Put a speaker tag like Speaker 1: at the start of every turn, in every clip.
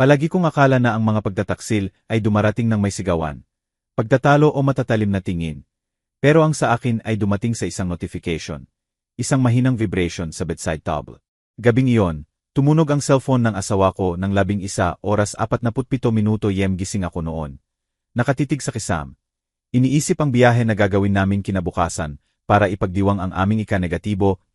Speaker 1: Palagi kong akala na ang mga pagtataksil ay dumarating ng may sigawan, pagtatalo o matatalim na tingin. Pero ang sa akin ay dumating sa isang notification, isang mahinang vibration sa bedside table. Gabing iyon, tumunog ang cellphone ng asawa ko ng 11:47 gising ako noon. Nakatitig sa kisam. Iniisip ang biyahe na gagawin namin kinabukasan para ipagdiwang ang aming ika-35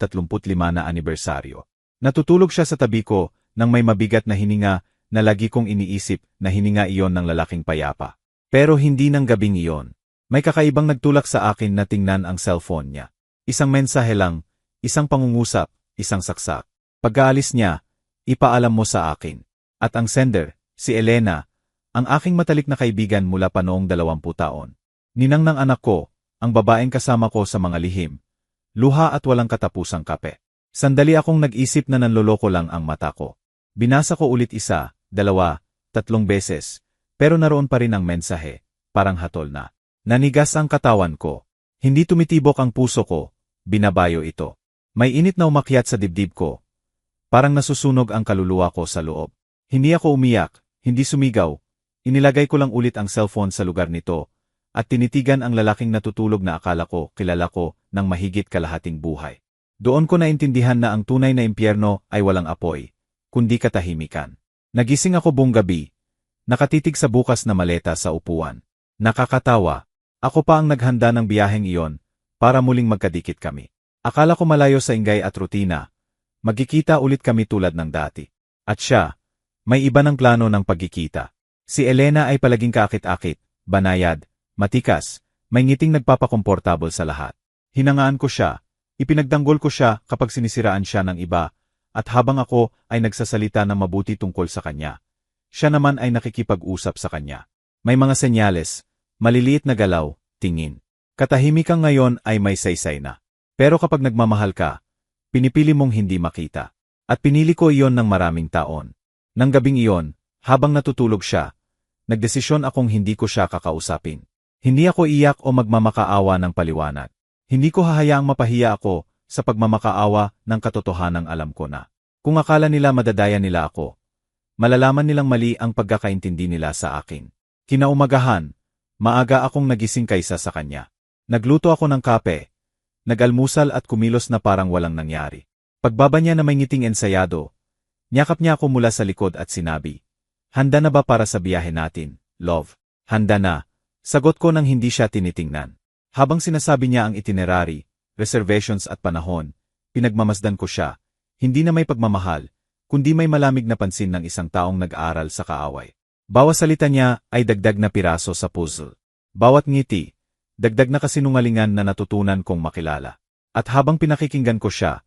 Speaker 1: na anibersaryo. Natutulog siya sa tabi ko nang may mabigat na hininga na lagi kong iniisip na hininga iyon ng lalaking payapa. Pero hindi ng gabing iyon. May kakaibang nagtulak sa akin na tingnan ang cellphone niya. Isang mensahe lang, isang pangungusap, isang saksak. Pagkaalis niya, ipaalam mo sa akin. At ang sender, si Elena, ang aking matalik na kaibigan mula pa noong 20 taon. Ninang ng anak ko, ang babaeng kasama ko sa mga lihim. Luha at walang katapusang kape. Sandali akong nag-isip na nanloloko lang ang mata ko. Binasa ko ulit 1, 2, 3 beses, pero naroon pa rin ang mensahe, parang hatol na. Nanigas ang katawan ko. Hindi tumitibok ang puso ko, binabayo ito. May init na umakyat sa dibdib ko. Parang nasusunog ang kaluluwa ko sa loob. Hindi ako umiyak, hindi sumigaw. Inilagay ko lang ulit ang cellphone sa lugar nito, at tinitigan ang lalaking natutulog na akala ko kilala ko ng mahigit kalahating buhay. Doon ko naintindihan na ang tunay na impyerno ay walang apoy, kundi katahimikan. Nagising ako buong gabi, nakatitig sa bukas na maleta sa upuan. Nakakatawa, ako pa ang naghanda ng biyaheng iyon para muling magkadikit kami. Akala ko malayo sa ingay at rutina, magkikita ulit kami tulad ng dati. At siya, may iba ng plano ng pagkikita. Si Elena ay palaging kaakit-akit, banayad, matikas, may ngiting nagpapakomportable sa lahat. Hinangaan ko siya, ipinagdanggol ko siya kapag sinisiraan siya ng iba, at habang ako ay nagsasalita ng mabuti tungkol sa kanya, siya naman ay nakikipag-usap sa kanya. May mga senyales, maliliit na galaw, tingin. Katahimikang ngayon ay may saysay na. Pero kapag nagmamahal ka, pinipili mong hindi makita. At pinili ko iyon ng maraming taon. Nang gabing iyon, habang natutulog siya, nagdesisyon akong hindi ko siya kakausapin. Hindi ako iyak o magmamakaawa ng paliwanag. Hindi ko hahayaang mapahiya ako sa pagmamakaawa ng katotohanang alam ko na. Kung akala nila madadaya nila ako, malalaman nilang mali ang pagkakaintindi nila sa akin. Kinaumagahan, maaga akong nagising kaysa sa kanya. Nagluto ako ng kape, nag-almusal at kumilos na parang walang nangyari. Pagbaba niya na may ngiting ensayado, niyakap niya ako mula sa likod at sinabi, "Handa na ba para sa biyahe natin, love?" "Handa na," sagot ko nang hindi siya tinitingnan. Habang sinasabi niya ang itinerary, reservations at panahon, pinagmamasdan ko siya, hindi na may pagmamahal, kundi may malamig na pansin ng isang taong nag-aaral sa kaaway. Bawat salita niya ay dagdag na piraso sa puzzle. Bawat ngiti, dagdag na kasinungalingan na natutunan kong makilala. At habang pinakikinggan ko siya,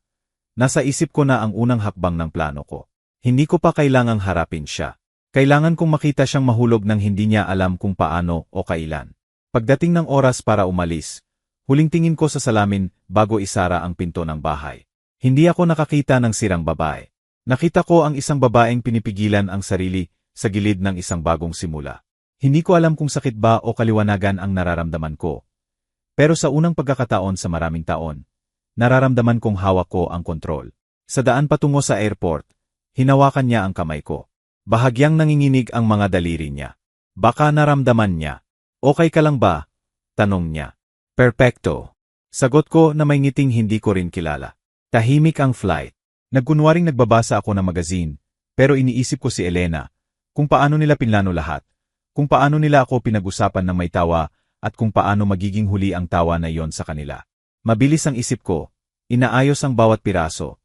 Speaker 1: nasa isip ko na ang unang hakbang ng plano ko. Hindi ko pa kailangang harapin siya. Kailangan kong makita siyang mahulog nang hindi niya alam kung paano o kailan. Pagdating ng oras para umalis, huling tingin ko sa salamin bago isara ang pinto ng bahay. Hindi ako nakakita ng sirang babae. Nakita ko ang isang babaeng pinipigilan ang sarili sa gilid ng isang bagong simula. Hindi ko alam kung sakit ba o kaliwanagan ang nararamdaman ko. Pero sa unang pagkakataon sa maraming taon, nararamdaman kong hawak ko ang kontrol. Sa daan patungo sa airport, hinawakan niya ang kamay ko. Bahagyang nanginginig ang mga daliri niya. Baka naramdaman niya. "Okay ka lang ba?" tanong niya. "Perpekto." Sagot ko na may ngiting hindi ko rin kilala. Tahimik ang flight. Nagkunwaring nagbabasa ako ng magazine, pero iniisip ko si Elena, kung paano nila pinlano lahat, kung paano nila ako pinag-usapan ng may tawa, at kung paano magiging huli ang tawa na iyon sa kanila. Mabilis ang isip ko, inaayos ang bawat piraso.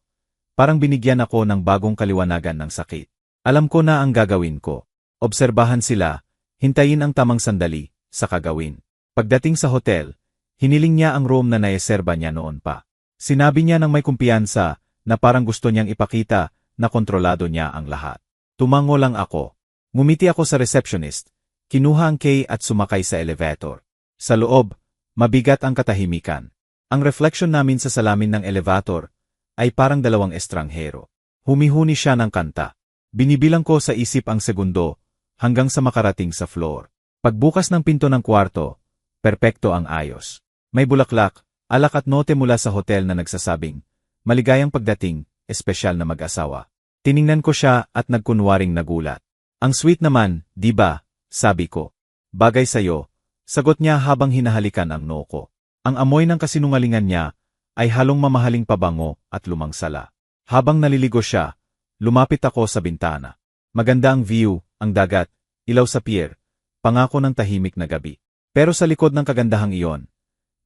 Speaker 1: Parang binigyan ako ng bagong kaliwanagan ng sakit. Alam ko na ang gagawin ko. Obserbahan sila, hintayin ang tamang sandali, sa kagawin. Pagdating sa hotel, hiniling niya ang room na nayeserba niya noon pa. Sinabi niya ng may kumpiyansa na parang gusto niyang ipakita na kontrolado niya ang lahat. Tumango lang ako. Ngumiti ako sa receptionist, kinuha ang key at sumakay sa elevator. Sa loob, mabigat ang katahimikan. Ang reflection namin sa salamin ng elevator ay parang dalawang estranghero. Humihuni siya ng kanta. Binibilang ko sa isip ang segundo hanggang sa makarating sa floor. Pagbukas ng pinto ng kwarto, perpekto ang ayos. May bulaklak, alak at note mula sa hotel na nagsasabing, "Maligayang pagdating, espesyal na mag-asawa." Tiningnan ko siya at nagkunwaring nagulat. Ang sweet naman, di ba? Sabi ko. Bagay sa'yo, sagot niya habang hinahalikan ang noo ko. Ang amoy ng kasinungalingan niya ay halong mamahaling pabango at lumangsala. Habang naliligo siya, lumapit ako sa bintana. Maganda ang view, ang dagat, ilaw sa pier, pangako ng tahimik na gabi. Pero sa likod ng kagandahang iyon,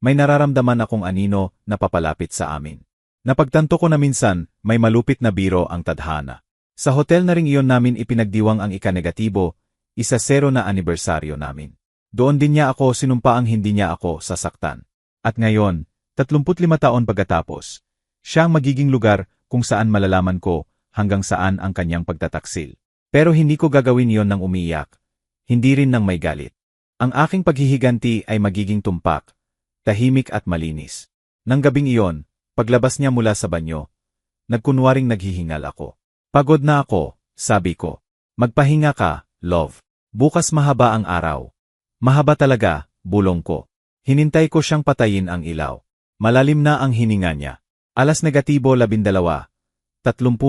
Speaker 1: may nararamdaman akong anino na papalapit sa amin. Napagtanto ko na minsan, may malupit na biro ang tadhana. Sa hotel na ring iyon namin ipinagdiwang ang ika-negatibo, 10 na anibersaryo namin. Doon din niya ako sinumpaang hindi niya ako sasaktan. At ngayon, 35 taon pagkatapos, siya ang magiging lugar kung saan malalaman ko hanggang saan ang kanyang pagtataksil. Pero hindi ko gagawin iyon ng umiiyak, hindi rin ng may galit. Ang aking paghihiganti ay magiging tumpak, tahimik at malinis. Nang gabing iyon, paglabas niya mula sa banyo, nagkunwaring naghihingal ako. Pagod na ako, sabi ko. Magpahinga ka, love. Bukas mahaba ang araw. Mahaba talaga, bulong ko. Hinintay ko siyang patayin ang ilaw. Malalim na ang hininga niya. Alas negatibo 12, 30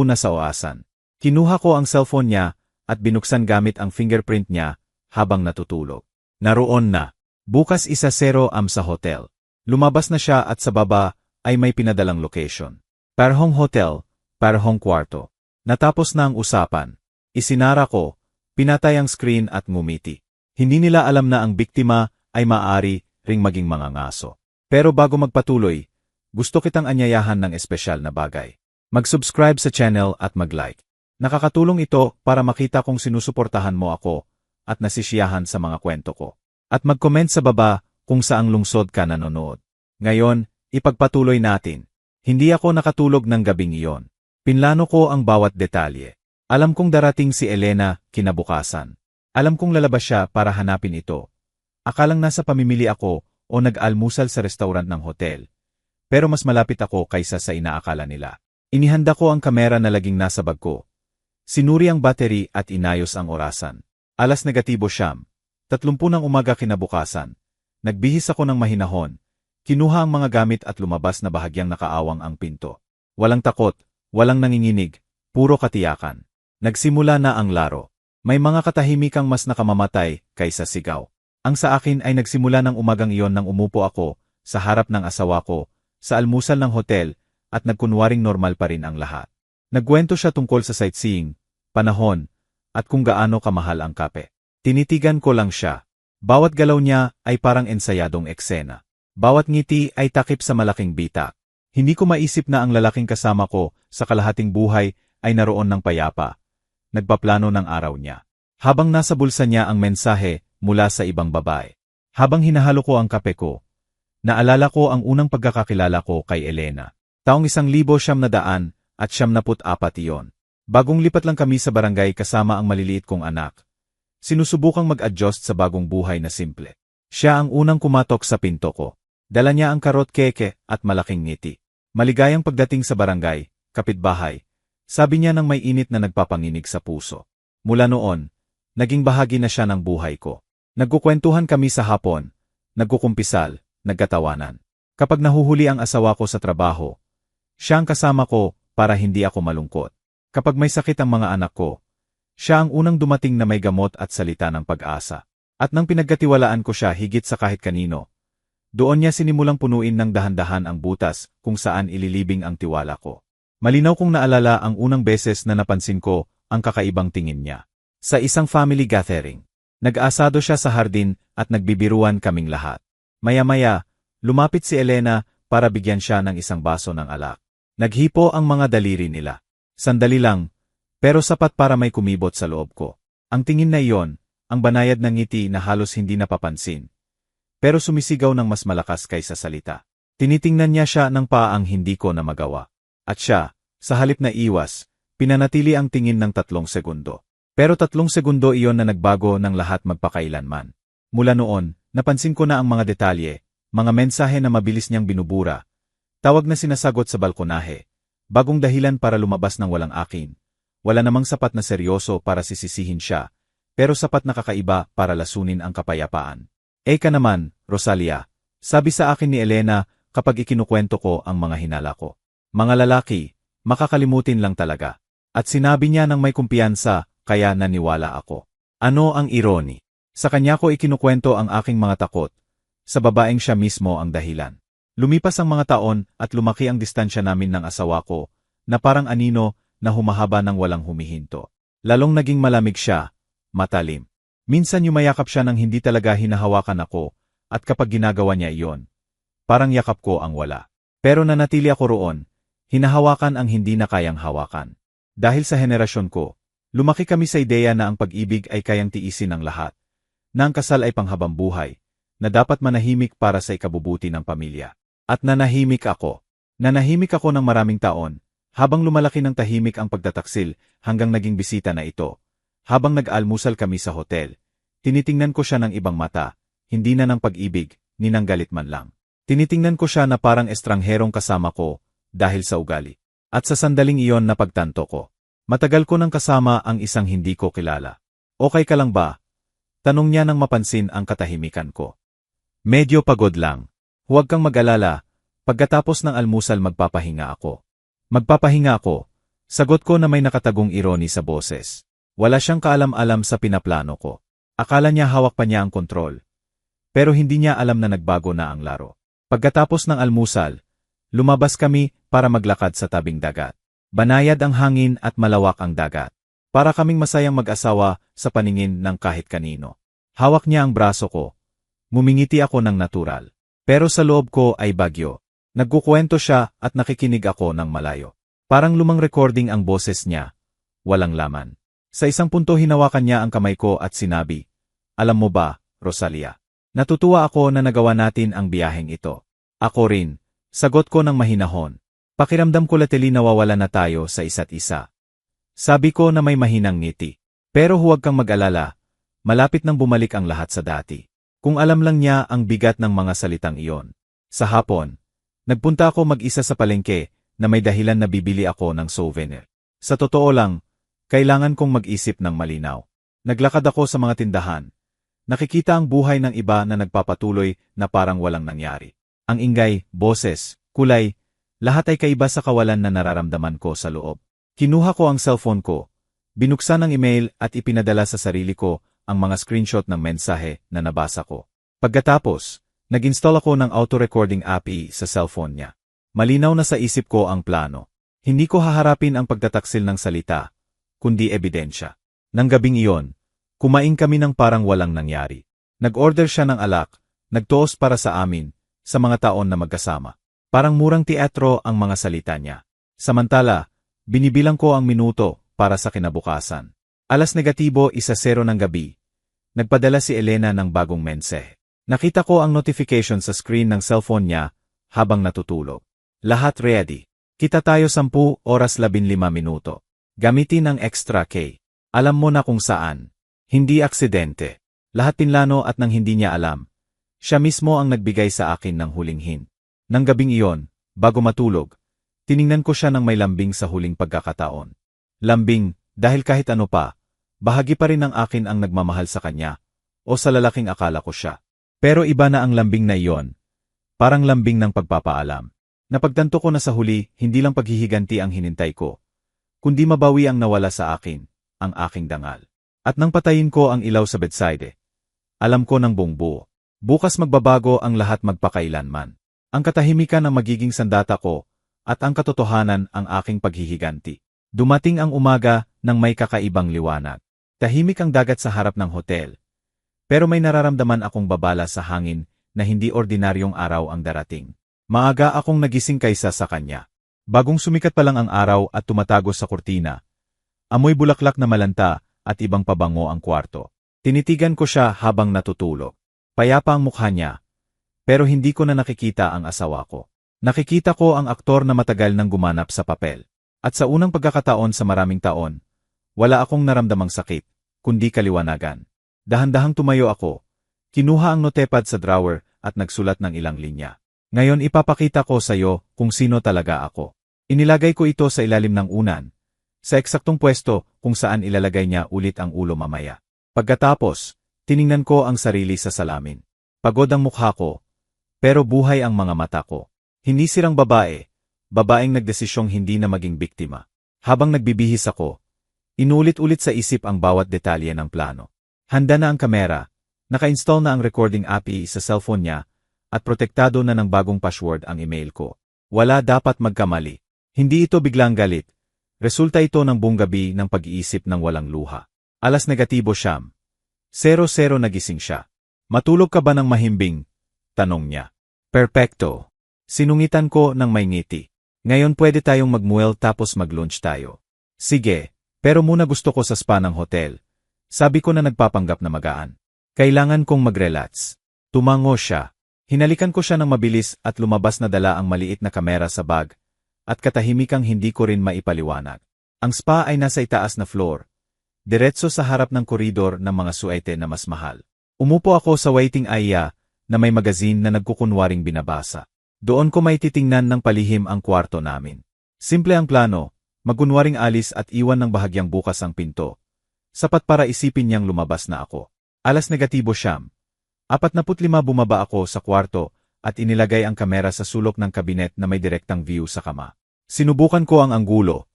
Speaker 1: na sa oasan. Kinuha ko ang cellphone niya at binuksan gamit ang fingerprint niya habang natutulog. Naroon na. Bukas 1-0 sa hotel. Lumabas na siya at sa baba ay may pinadalang location. Parehong hotel, parehong kwarto. Natapos na ang usapan. Isinara ko, pinatay ang screen at ngumiti. Hindi nila alam na ang biktima ay maaari ring maging mga ngaso. Pero bago magpatuloy, gusto kitang anyayahan ng espesyal na bagay. Mag-subscribe sa channel at mag-like. Nakakatulong ito para makita kung sinusuportahan mo ako at nasisiyahan sa mga kwento ko. At mag-comment sa baba kung saang lungsod ka nanonood. Ngayon, ipagpatuloy natin. Hindi ako nakatulog ng gabing iyon. Pinlano ko ang bawat detalye. Alam kong darating si Elena kinabukasan. Alam kong lalabas siya para hanapin ito. Akalang nasa pamimili ako o nag-almusal sa restaurant ng hotel. Pero mas malapit ako kaysa sa inaakala nila. Inihanda ko ang kamera na laging nasa bag ko. Sinuri ang battery at inayos ang orasan. Alas negatibo 9, 30 ng umaga kinabukasan. Nagbihis ako ng mahinahon. Kinuha ang mga gamit at lumabas na bahagyang nakaawang ang pinto. Walang takot, walang nanginginig, puro katiyakan. Nagsimula na ang laro. May mga katahimikang mas nakamamatay kaysa sigaw. Ang sa akin ay nagsimula ng umagang iyon nang umupo ako sa harap ng asawa ko sa almusal ng hotel at nagkunwaring normal pa rin ang lahat. Nagkwento siya tungkol sa sightseeing, panahon, at kung gaano kamahal ang kape. Tinitigan ko lang siya. Bawat galaw niya ay parang ensayadong eksena. Bawat ngiti ay takip sa malaking bitak. Hindi ko maisip na ang lalaking kasama ko sa kalahating buhay ay naroon ng payapa. Nagpaplano ng araw niya. Habang nasa bulsa niya ang mensahe mula sa ibang babae. Habang hinahalo ko ang kape ko, naalala ko ang unang pagkakakilala ko kay Elena. Taong 1994 iyon. Bagong lipat lang kami sa barangay kasama ang maliliit kong anak. Sinusubukang mag-adjust sa bagong buhay na simple. Siya ang unang kumatok sa pinto ko. Dala niya ang karot keke at malaking ngiti. Maligayang pagdating sa barangay, kapitbahay. Sabi niya ng may init na nagpapanginig sa puso. Mula noon, naging bahagi na siya ng buhay ko. Nagkukwentuhan kami sa hapon, nagkukumpisal, nagkatawanan. Kapag nahuhuli ang asawa ko sa trabaho, siya ang kasama ko para hindi ako malungkot. Kapag may sakit ang mga anak ko, siya ang unang dumating na may gamot at salita ng pag-asa. At nang pinagkatiwalaan ko siya higit sa kahit kanino, doon niya sinimulang punuin ng dahan-dahan ang butas kung saan ililibing ang tiwala ko. Malinaw kong naalala ang unang beses na napansin ko ang kakaibang tingin niya. Sa isang family gathering, nag-asado siya sa hardin at nagbibiruan kaming lahat. Maya-maya, lumapit si Elena para bigyan siya ng isang baso ng alak. Naghipo ang mga daliri nila. Sandali lang, pero sapat para may kumibot sa loob ko. Ang tingin na iyon, ang banayad ng ngiti na halos hindi napapansin. Pero sumisigaw ng mas malakas kaysa salita. Tinitingnan niya siya ng paang hindi ko na magawa. At siya, sa halip na iwas, pinanatili ang tingin ng 3 segundo. Pero 3 segundo iyon na nagbago ng lahat magpakailanman. Mula noon, napansin ko na ang mga detalye, mga mensahe na mabilis niyang binubura. Tawag na sinasagot sa balkonahe. Bagong dahilan para lumabas ng walang akin. Wala namang sapat na seryoso para sisisihin siya, pero sapat na kakaiba para lasunin ang kapayapaan. Eka naman, Rosalia, sabi sa akin ni Elena kapag ikinukwento ko ang mga hinala ko. Mga lalaki, makakalimutin lang talaga. At sinabi niya ng may kumpiyansa kaya naniwala ako. Ano ang irony? Sa kanya ko ikinukwento ang aking mga takot. Sa babaeng siya mismo ang dahilan. Lumipas ang mga taon at lumaki ang distansya namin ng asawa ko, na parang anino na humahaba ng walang humihinto. Lalong naging malamig siya, matalim. Minsan yumayakap siya nang hindi talaga hinahawakan ako, at kapag ginagawa niya iyon, parang yakap ko ang wala. Pero nanatili ako roon, hinahawakan ang hindi na kayang hawakan. Dahil sa henerasyon ko, lumaki kami sa ideya na ang pag-ibig ay kayang tiisin ng lahat, na ang kasal ay panghabang buhay, na dapat manahimik para sa ikabubuti ng pamilya. At nanahimik ako. Nanahimik ako ng maraming taon, habang lumalaki ng tahimik ang pagtataksil hanggang naging bisita na ito. Habang nag-almusal kami sa hotel, tinitingnan ko siya ng ibang mata, hindi na ng pag-ibig, ni ng galit man lang. Tinitingnan ko siya na parang estrangherong kasama ko, dahil sa ugali. At sa sandaling iyon napagtanto ko. Matagal ko nang kasama ang isang hindi ko kilala. Okay ka lang ba? Tanong niya nang mapansin ang katahimikan ko. Medyo pagod lang. Huwag kang mag-alala, pagkatapos ng almusal magpapahinga ako. Magpapahinga ako. Sagot ko na may nakatagong irony sa boses. Wala siyang kaalam-alam sa pinaplano ko. Akala niya hawak pa niya ang kontrol. Pero hindi niya alam na nagbago na ang laro. Pagkatapos ng almusal, lumabas kami para maglakad sa tabing dagat. Banayad ang hangin at malawak ang dagat. Para kaming masayang mag-asawa sa paningin ng kahit kanino. Hawak niya ang braso ko. Mumingiti ako ng natural. Pero sa loob ko ay bagyo. Nagkukwento siya at nakikinig ako ng malayo. Parang lumang recording ang boses niya. Walang laman. Sa isang punto hinawakan niya ang kamay ko at sinabi, "Alam mo ba, Rosalia? Natutuwa ako na nagawa natin ang biyaheng ito." Ako rin. Sagot ko ng mahinahon. Pakiramdam ko lately nawawala na tayo sa isa't isa. Sabi ko na may mahinang ngiti. Pero huwag kang mag-alala. Malapit nang bumalik ang lahat sa dati. Kung alam lang niya ang bigat ng mga salitang iyon. Sa hapon, nagpunta ako mag-isa sa palengke na may dahilan na bibili ako ng souvenir. Sa totoo lang, kailangan kong mag-isip ng malinaw. Naglakad ako sa mga tindahan. Nakikita ang buhay ng iba na nagpapatuloy na parang walang nangyari. Ang ingay, boses, kulay, lahat ay kaiba sa kawalan na nararamdaman ko sa loob. Kinuha ko ang cellphone ko, binuksan ang email at ipinadala sa sarili ko ang mga screenshot ng mensahe na nabasa ko. Pagkatapos, nag-install ako ng auto-recording app sa cellphone niya. Malinaw na sa isip ko ang plano. Hindi ko haharapin ang pagtataksil ng salita, kundi ebidensya. Nang gabing iyon, kumain kami ng parang walang nangyari. Nag-order siya ng alak, nagtoos para sa amin, sa mga taon na magkasama. Parang murang teatro ang mga salita niya. Samantala, binibilang ko ang minuto para sa kinabukasan. Alas negatibo 1:00 ng gabi. Nagpadala si Elena ng bagong mensahe. Nakita ko ang notification sa screen ng cellphone niya habang natutulog. Lahat ready. Kita tayo 10:15. Gamitin ang extra K. Alam mo na kung saan. Hindi aksidente. Lahat pinlano at nang hindi niya alam. Siya mismo ang nagbigay sa akin ng huling hint. Nang gabing iyon, bago matulog, tiningnan ko siya ng may lambing sa huling pagkakataon. Lambing, dahil kahit ano pa, bahagi pa rin ng akin ang nagmamahal sa kanya, o sa lalaking akala ko siya. Pero iba na ang lambing na iyon. Parang lambing ng pagpapaalam. Napagtanto ko na sa huli, hindi lang paghihiganti ang hinintay ko, kundi mabawi ang nawala sa akin, ang aking dangal. At nang patayin ko ang ilaw sa bedside, alam ko ng buong buo. Bukas magbabago ang lahat magpakailanman. Ang katahimikan ang magiging sandata ko, at ang katotohanan ang aking paghihiganti. Dumating ang umaga nang may kakaibang liwanag. Tahimik ang dagat sa harap ng hotel. Pero may nararamdaman akong babala sa hangin na hindi ordinaryong araw ang darating. Maaga akong nagising kaysa sa kanya. Bagong sumikat pa lang ang araw at tumatago sa kurtina. Amoy bulaklak na malanta at ibang pabango ang kwarto. Tinitigan ko siya habang natutulog. Payapa ang mukha niya. Pero hindi ko na nakikita ang asawa ko. Nakikita ko ang aktor na matagal nang gumanap sa papel. At sa unang pagkakataon sa maraming taon, wala akong naramdamang sakit, kundi kaliwanagan. Dahan-dahang tumayo ako. Kinuha ang notepad sa drawer at nagsulat ng ilang linya. Ngayon ipapakita ko sa iyo kung sino talaga ako. Inilagay ko ito sa ilalim ng unan, sa eksaktong pwesto kung saan ilalagay niya ulit ang ulo mamaya. Pagkatapos, tiningnan ko ang sarili sa salamin. Pagod ang mukha ko, pero buhay ang mga mata ko. Hindi sirang babae, babaeng nagdesisyong hindi na maging biktima. Habang nagbibihis ako, Inulit-ulit sa isip ang bawat detalye ng plano. Handa na ang kamera, naka-install na ang recording API sa cellphone niya, at protektado na ng bagong password ang email ko. Wala dapat magkamali. Hindi ito biglang galit. Resulta ito ng buong gabi ng pag-iisip ng walang luha. Alas negatibo siyam. 00 nagising siya. Matulog ka ba ng mahimbing? Tanong niya. Perpekto. Sinungitan ko ng may ngiti. Ngayon pwede tayong magmuel tapos mag-lunch tayo. Sige, pero muna gusto ko sa spa ng hotel. Sabi ko na nagpapanggap na magaan. Kailangan kong mag-relax. Tumango siya. Hinalikan ko siya ng mabilis at lumabas na dala ang maliit na kamera sa bag, at katahimikang hindi ko rin maipaliwanag. Ang spa ay nasa itaas na floor, diretso sa harap ng koridor ng mga suete na mas mahal. Umupo ako sa waiting area na may magazine na nagkukunwaring binabasa. Doon ko may titingnan ng palihim ang kwarto namin. Simple ang plano, magunwaring alis at iwan ng bahagyang bukas ang pinto. Sapat para isipin niyang lumabas na ako. Alas negatibo siyam. 45 bumaba ako sa kwarto at inilagay ang kamera sa sulok ng kabinet na may direktang view sa kama. Sinubukan ko ang anggulo.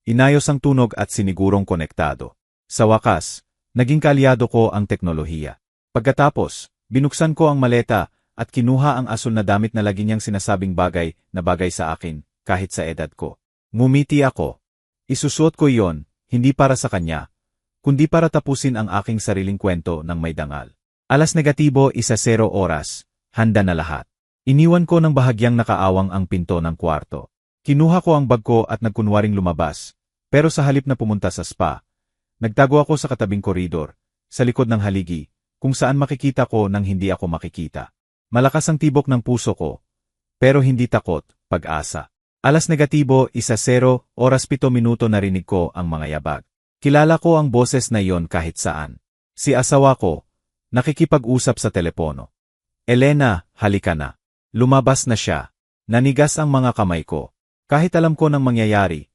Speaker 1: Inayos ang tunog at sinigurong konektado. Sa wakas, naging kaalyado ko ang teknolohiya. Pagkatapos, binuksan ko ang maleta at kinuha ang asul na damit na lagi niyang sinasabing bagay na bagay sa akin, kahit sa edad ko. Ngumiti ako. Isusuot ko iyon, hindi para sa kanya, kundi para tapusin ang aking sariling kwento ng may dangal. Alas negatibo 10 oras, handa na lahat. Iniwan ko ng bahagyang nakaawang ang pinto ng kwarto. Kinuha ko ang bag ko at nagkunwaring lumabas, pero sa halip na pumunta sa spa, nagtago ako sa katabing koridor, sa likod ng haligi, kung saan makikita ko nang hindi ako makikita. Malakas ang tibok ng puso ko, pero hindi takot, pag-asa. Alas negatibo 10 oras 7 minuto narinig ko ang mga yabag. Kilala ko ang boses na iyon kahit saan. Si asawa ko, nakikipag-usap sa telepono. Elena, halika na. Lumabas na siya. Nanigas ang mga kamay ko. Kahit alam ko nang mangyayari,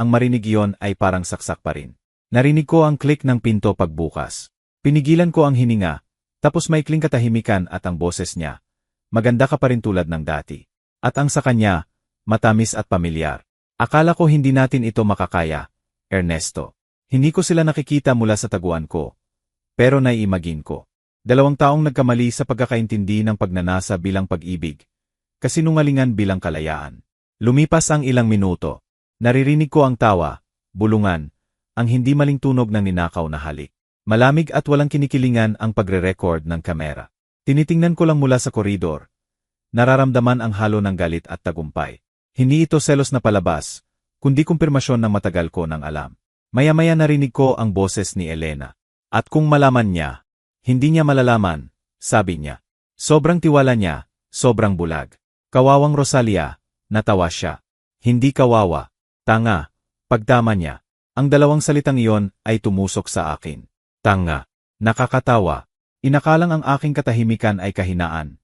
Speaker 1: ang marinig iyon ay parang saksak pa rin. Narinig ko ang click ng pinto pagbukas. Pinigilan ko ang hininga, tapos maikling katahimikan at ang boses niya. Maganda ka pa rin tulad ng dati. At ang sa kanya, matamis at pamilyar. Akala ko hindi natin ito makakaya, Ernesto. Hindi ko sila nakikita mula sa taguan ko. Pero naiimagine ko. 2 taong nagkamali sa pagkakaintindi ng pagnanasa bilang pag-ibig, kasinungalingan bilang kalayaan. Lumipas ang ilang minuto. Naririnig ko ang tawa, bulungan, ang hindi maling tunog ng ninakaw na halik. Malamig at walang kinikilingan ang pagre-record ng kamera. Tinitingnan ko lang mula sa koridor. Nararamdaman ang halo ng galit at tagumpay. Hindi ito selos na palabas, kundi kumpirmasyon ng matagal ko ng alam. Maya-maya narinig ko ang boses ni Elena. At kung malaman niya, hindi niya malalaman, sabi niya. Sobrang tiwala niya, sobrang bulag. Kawawang Rosalia, natawa siya. Hindi kawawa, tanga, pagtama niya. Ang 2 salitang iyon ay tumusok sa akin. Tanga, nakakatawa. Inakalang ang aking katahimikan ay kahinaan.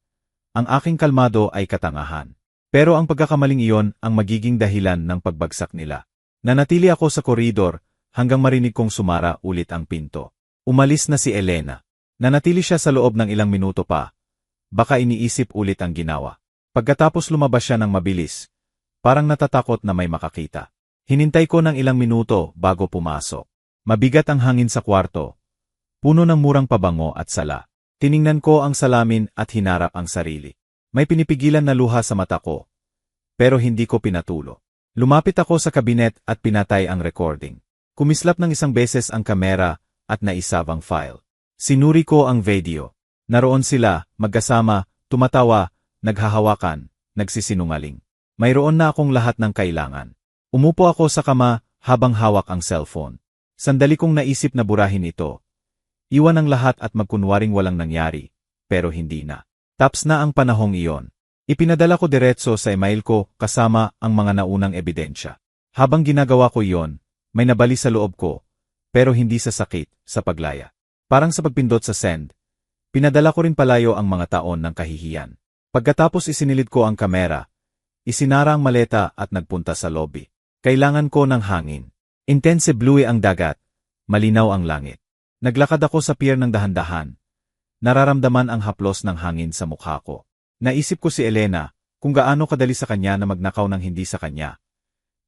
Speaker 1: Ang aking kalmado ay katangahan. Pero ang pagkakamaling iyon ang magiging dahilan ng pagbagsak nila. Nanatili ako sa koridor hanggang marinig kong sumara ulit ang pinto. Umalis na si Elena. Nanatili siya sa loob ng ilang minuto pa. Baka iniisip ulit ang ginawa. Pagkatapos lumabas siya ng mabilis. Parang natatakot na may makakita. Hinintay ko ng ilang minuto bago pumasok. Mabigat ang hangin sa kwarto. Puno ng murang pabango at sala. Tiningnan ko ang salamin at hinarap ang sarili. May pinipigilan na luha sa mata ko. Pero hindi ko pinatulo. Lumapit ako sa kabinet at pinatay ang recording. Kumislap ng 1 beses ang kamera at naisave ang file. Sinuri ko ang video. Naroon sila, magkasama, tumatawa, naghahawakan, nagsisinungaling. Mayroon na akong lahat ng kailangan. Umupo ako sa kama habang hawak ang cellphone. Sandali kong naisip na burahin ito. Iwan ang lahat at magkunwaring walang nangyari, pero hindi na. Taps na ang panahong iyon. Ipinadala ko diretso sa email ko kasama ang mga naunang ebidensya. Habang ginagawa ko iyon, may nabali sa loob ko, pero hindi sa sakit, sa paglaya. Parang sa pagpindot sa send, pinadala ko rin palayo ang mga taon ng kahihiyan. Pagkatapos isinilid ko ang kamera, isinara ang maleta at nagpunta sa lobby. Kailangan ko ng hangin. Intense blue ang dagat, malinaw ang langit. Naglakad ako sa pier ng dahan-dahan. Nararamdaman ang haplos ng hangin sa mukha ko. Naisip ko si Elena, kung gaano kadali sa kanya na magnakaw ng hindi sa kanya.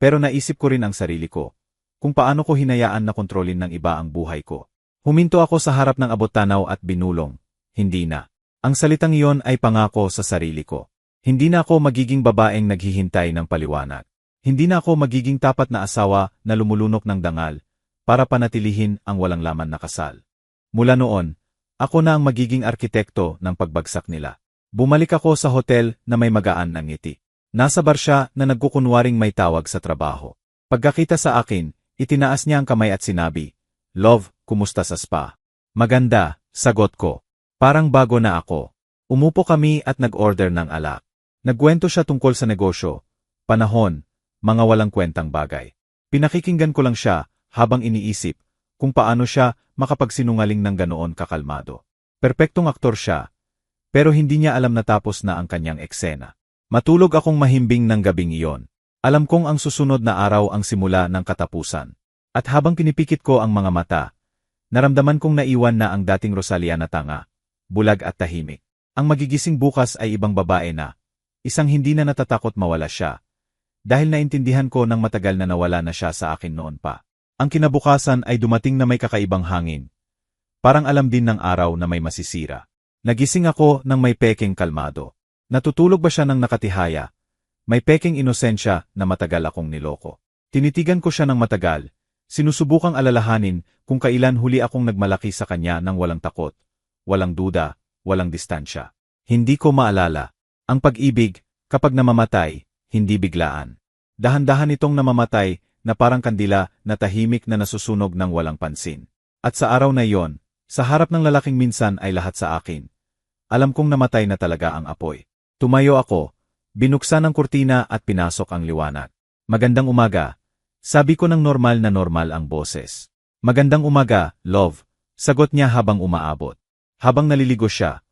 Speaker 1: Pero naisip ko rin ang sarili ko. kung paano ko hinayaan na kontrolin ng iba ang buhay ko. Huminto ako sa harap ng abot-tanaw at binulong, hindi na. Ang salitang iyon ay pangako sa sarili ko. Hindi na ako magiging babaeng naghihintay ng paliwanag. Hindi na ako magiging tapat na asawa na lumulunok ng dangal para panatilihin ang walang laman na kasal. Mula noon, ako na ang magiging arkitekto ng pagbagsak nila. Bumalik ako sa hotel na may magaan ng ngiti. Nasa bar siya na nagkukunwaring may tawag sa trabaho. Pagkakita sa akin, itinaas niya ang kamay at sinabi, "Love, kumusta sa spa?" "Maganda," sagot ko. "Parang bago na ako." Umupo kami at nag-order ng alak. Nagkwento siya tungkol sa negosyo, panahon, mga walang kwentang bagay. Pinakikinggan ko lang siya habang iniisip kung paano siya makapagsinungaling ng ganoon kakalmado. Perpektong aktor siya, pero hindi niya alam na tapos na ang kanyang eksena. Matulog akong mahimbing ng gabing iyon. Alam kong ang susunod na araw ang simula ng katapusan. At habang pinipikit ko ang mga mata, naramdaman kong naiwan na ang dating Rosalia na tanga, bulag at tahimik. Ang magigising bukas ay ibang babae na. Isang hindi na natatakot mawala siya. Dahil naintindihan ko nang matagal na nawala na siya sa akin noon pa. Ang kinabukasan ay dumating na may kakaibang hangin. Parang alam din ng araw na may masisira. Nagising ako nang may pekeng kalmado. Natutulog ba siya ng nakatihaya? May pekeng inosensya na matagal akong niloko. Tinitigan ko siya ng matagal. Sinusubukang alalahanin kung kailan huli akong nagmalaki sa kanya ng walang takot, walang duda, walang distansya. Hindi ko maalala. Ang pag-ibig, kapag namamatay, hindi biglaan. Dahan-dahan itong namamatay na parang kandila na tahimik na nasusunog ng walang pansin. At sa araw na iyon, sa harap ng lalaking minsan ay lahat sa akin, alam kong namatay na talaga ang apoy. Tumayo ako, binuksan ang kurtina at pinasok ang liwanag. "Magandang umaga," sabi ko ng normal ang boses. "Magandang umaga, love," sagot niya habang umaabot. Habang naliligo siya,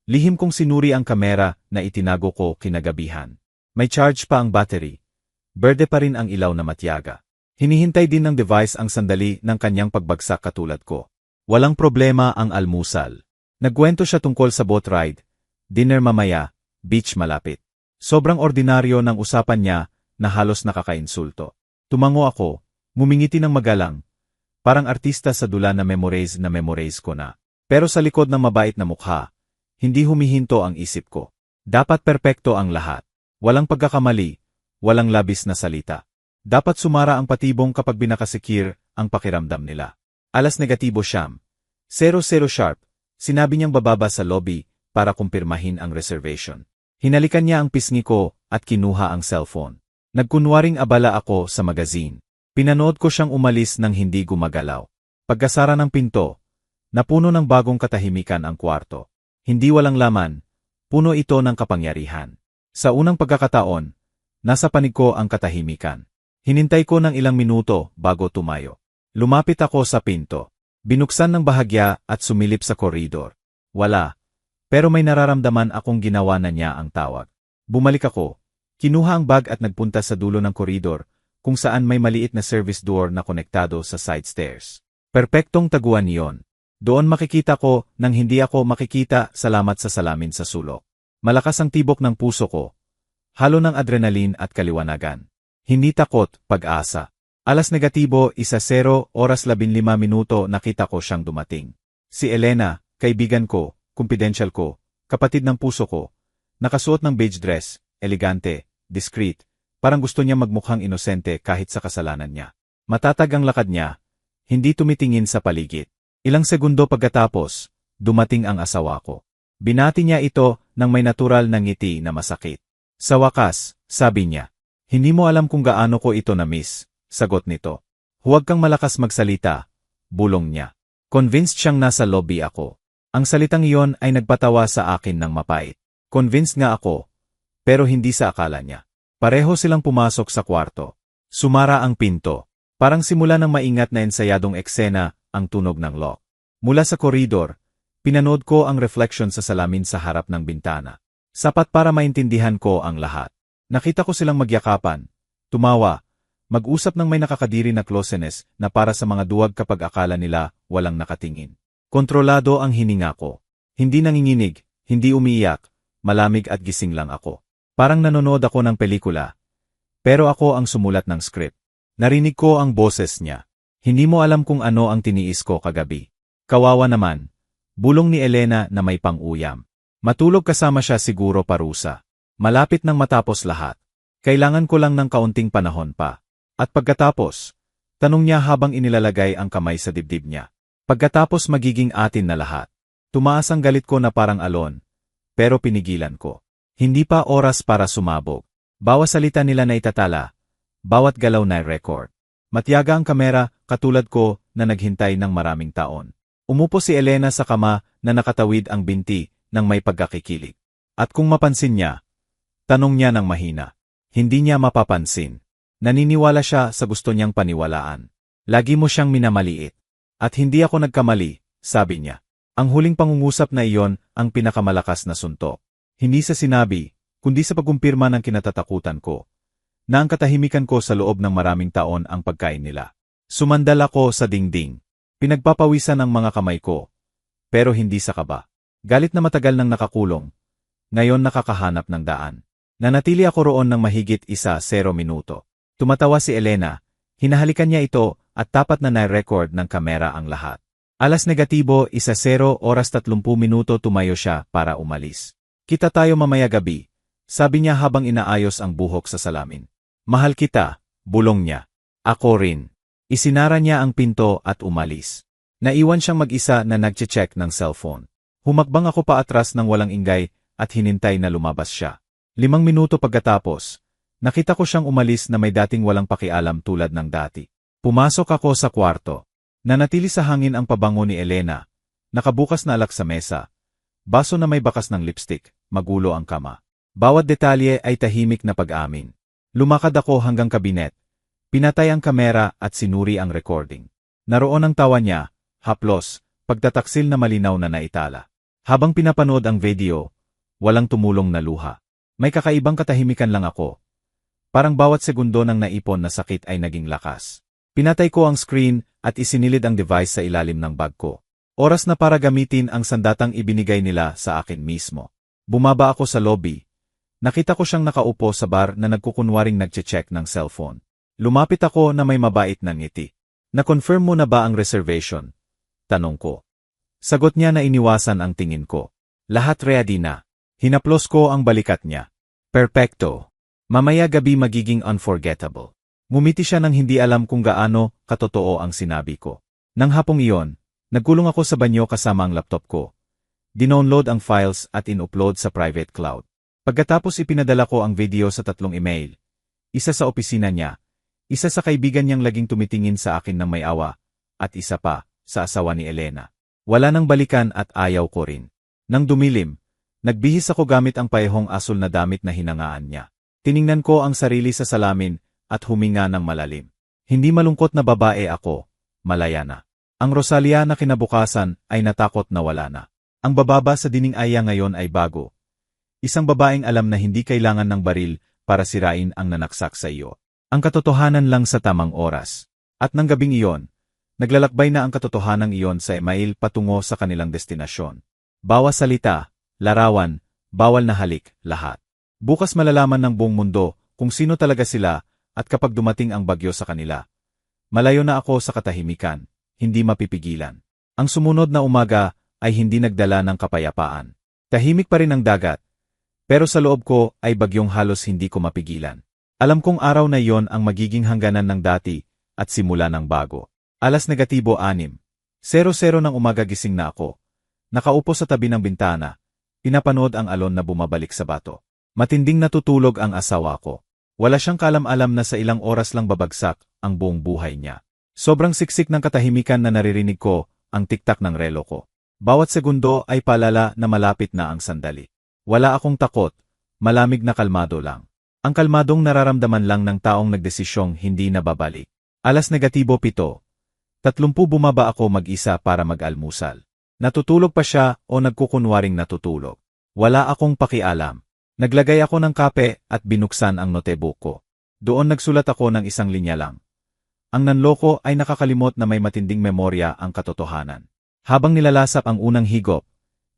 Speaker 1: lihim kong sinuri ang kamera na itinago ko kinagabihan. May charge pa ang battery. Berde pa rin ang ilaw na matyaga. Hinihintay din ng device ang sandali ng kanyang pagbagsak katulad ko. Walang problema ang almusal. Nagkwento siya tungkol sa boat ride, dinner mamaya, beach malapit. Sobrang ordinaryo ng usapan niya na halos nakakainsulto. Tumango ako, ngumingiti ng magalang. Parang artista sa dula na memorize ko na. Pero sa likod ng mabait na mukha, hindi humihinto ang isip ko. Dapat perpekto ang lahat. Walang pagkakamali, walang labis na salita. Dapat sumara ang patibong kapag binakasikir ang pakiramdam nila. Alas negatibo siyam. 00 sharp, sinabi niyang bababa sa lobby para kumpirmahin ang reservation. Hinalikan niya ang pisngi ko at kinuha ang cellphone. Nagkunwaring abala ako sa magazine. Pinanood ko siyang umalis nang hindi gumagalaw. Pagkasara ng pinto, napuno ng bagong katahimikan ang kwarto. Hindi walang laman, puno ito ng kapangyarihan. Sa unang pagkakataon, nasa panig ko ang katahimikan. Hinintay ko ng ilang minuto bago tumayo. Lumapit ako sa pinto. Binuksan ng bahagya at sumilip sa koridor. Wala. Pero may nararamdaman akong ginawa na niya ang tawag. Bumalik ako. Kinuha ang bag at nagpunta sa dulo ng koridor, kung saan may maliit na service door na konektado sa side stairs. Perpektong taguan niyon. Doon makikita ko nang hindi ako makikita salamat sa salamin sa sulok. Malakas ang tibok ng puso ko. Halo ng adrenaline at kaliwanagan. Hindi takot, pag-asa. Alas negatibo, 1:00, oras 15 minuto nakita ko siyang dumating. Si Elena, kaibigan ko, confidential ko, kapatid ng puso ko. Nakasuot ng beige dress, elegante, discreet, parang gusto niya magmukhang inosente kahit sa kasalanan niya. Matatag ang lakad niya, hindi tumitingin sa paligid. Ilang segundo pagkatapos, dumating ang asawa ko. Binati niya ito ng may natural na ngiti na masakit. Sa wakas, sabi niya, "Hindi mo alam kung gaano ko ito na-miss," sagot nito. "Huwag kang malakas magsalita," bulong niya. Convinced siyang nasa lobby ako. Ang salitang iyon ay nagpatawa sa akin ng mapait. Convinced nga ako, pero hindi sa akala niya. Pareho silang pumasok sa kwarto. Sumara ang pinto. Parang simula ng maingat na ensayadong eksena ang tunog ng lock. Mula sa koridor, pinanood ko ang reflection sa salamin sa harap ng bintana. Sapat para maintindihan ko ang lahat. Nakita ko silang magyakapan, tumawa, mag-usap ng may nakakadiri na closeness na para sa mga duwag kapag akala nila walang nakatingin. Kontrolado ang hininga ko. Hindi nanginginig, hindi umiiyak, malamig at gising lang ako. Parang nanonood ako ng pelikula. Pero ako ang sumulat ng script. Narinig ko ang boses niya. Hindi mo alam kung ano ang tiniis ko kagabi. Kawawa naman. Bulong ni Elena na may pang-uyam. Matulog kasama siya siguro parusa. Malapit nang matapos lahat. Kailangan ko lang ng kaunting panahon pa. At pagkatapos, tanong niya habang inilalagay ang kamay sa dibdib niya. Pagkatapos magiging atin na lahat. Tumaas ang galit ko na parang alon. Pero pinigilan ko. Hindi pa oras para sumabog. Bawat salita nila na itatala. Bawat galaw na record. Matyaga ang kamera, katulad ko, na naghintay ng maraming taon. Umupo si Elena sa kama na nakatawid ang binti ng may pagkakikilig. At kung mapansin niya, tanong niya ng mahina. Hindi niya mapapansin. Naniniwala siya sa gusto niyang paniwalaan. Lagi mo siyang minamaliit. At hindi ako nagkamali, sabi niya. Ang huling pangungusap na iyon ang pinakamalakas na suntok. Hindi sa sinabi, kundi sa pagkumpirma ng kinatatakutan ko. Na ang katahimikan ko sa loob ng maraming taon ang pagkain nila. Sumandal ako sa dingding. Pinagpapawisan ang mga kamay ko. Pero hindi sa kaba. Galit na matagal nang nakakulong. Ngayon nakakahanap ng daan. Nanatili ako roon ng mahigit 1-0 minuto. Tumatawa si Elena. Hinahalikan niya ito at tapat na na-record ng kamera ang lahat. Alas negatibo 1-0 oras 30 minuto tumayo siya para umalis. Kita tayo mamaya gabi, sabi niya habang inaayos ang buhok sa salamin. Mahal kita, bulong niya. Ako rin. Isinara niya ang pinto at umalis. Naiwan siyang mag-isa na nagche-check ng cellphone. Humakbang ako pa atras ng walang ingay at hinintay na lumabas siya. 5 minuto pagkatapos, nakita ko siyang umalis na may dating walang pakialam tulad ng dati. Pumasok ako sa kwarto. Nanatili sa hangin ang pabango ni Elena. Nakabukas na alak sa mesa. Baso na may bakas ng lipstick, magulo ang kama. Bawat detalye ay tahimik na pag-amin. Lumakad ako hanggang kabinet. Pinatay ang kamera at sinuri ang recording. Naroon ang tawa niya, haplos, pagtataksil na malinaw na naitala. Habang pinapanood ang video, walang tumulong na luha. May kakaibang katahimikan lang ako. Parang bawat segundo ng naipon na sakit ay naging lakas. Pinatay ko ang screen at isinilid ang device sa ilalim ng bag ko. Oras na para gamitin ang sandatang ibinigay nila sa akin mismo. Bumaba ako sa lobby. Nakita ko siyang nakaupo sa bar na nagkukunwaring nagche-check ng cellphone. Lumapit ako na may mabait na ngiti. Na-confirm mo na ba ang reservation? Tanong ko. Sagot niya na iniwasan ang tingin ko. Lahat ready na. Hinaplos ko ang balikat niya. Perpekto. Mamaya gabi magiging unforgettable. Ngumiti siya nang hindi alam kung gaano katotoo ang sinabi ko. Nang hapong iyon, nagkulong ako sa banyo kasama ang laptop ko. Dinownload ang files at in-upload sa private cloud. Pagkatapos ipinadala ko ang video sa 3 email. Isa sa opisina niya, isa sa kaibigan niyang laging tumitingin sa akin ng may awa, at isa pa, sa asawa ni Elena. Wala nang balikan at ayaw ko rin. Nang dumilim, nagbihis ako gamit ang paehong asul na damit na hinangaan niya. Tiningnan ko ang sarili sa salamin at huminga ng malalim. Hindi malungkot na babae ako, malaya na. Ang Rosalia na kinabukasan ay natakot na wala na. Ang bababa sa dining aya ngayon ay bago. Isang babaeng alam na hindi kailangan ng baril para sirain ang nanaksak sa iyo. Ang katotohanan lang sa tamang oras. At nang gabing iyon, naglalakbay na ang katotohanan iyon sa email patungo sa kanilang destinasyon. Bawas salita, larawan, bawal na halik, lahat. Bukas malalaman ng buong mundo kung sino talaga sila at kapag dumating ang bagyo sa kanila. Malayo na ako sa katahimikan, hindi mapipigilan. Ang sumunod na umaga ay hindi nagdala ng kapayapaan. Tahimik pa rin ang dagat. Pero sa loob ko ay bagyong halos hindi ko mapigilan. Alam kong araw na iyon ang magiging hangganan ng dati at simula ng bago. Alas negatibo 6. 00 ng umaga gising na ako. Nakaupo sa tabi ng bintana. Pinapanood ang alon na bumabalik sa bato. Matinding natutulog ang asawa ko. Wala siyang kalam-alam na sa ilang oras lang babagsak ang buong buhay niya. Sobrang siksik ng katahimikan na naririnig ko ang tiktak ng relo ko. Bawat segundo ay paalala na malapit na ang sandali. Wala akong takot, malamig na kalmado lang. Ang kalmadong nararamdaman lang ng taong nagdesisyong hindi na babalik. Alas negatibo 7. 30 bumaba ako mag-isa para mag-almusal. Natutulog pa siya o nagkukunwaring natutulog. Wala akong pakialam. Naglagay ako ng kape at binuksan ang notebook ko. Doon nagsulat ako ng isang linya lang. Ang nanloko ay nakakalimot na may matinding memorya ang katotohanan. Habang nilalasap ang unang higop,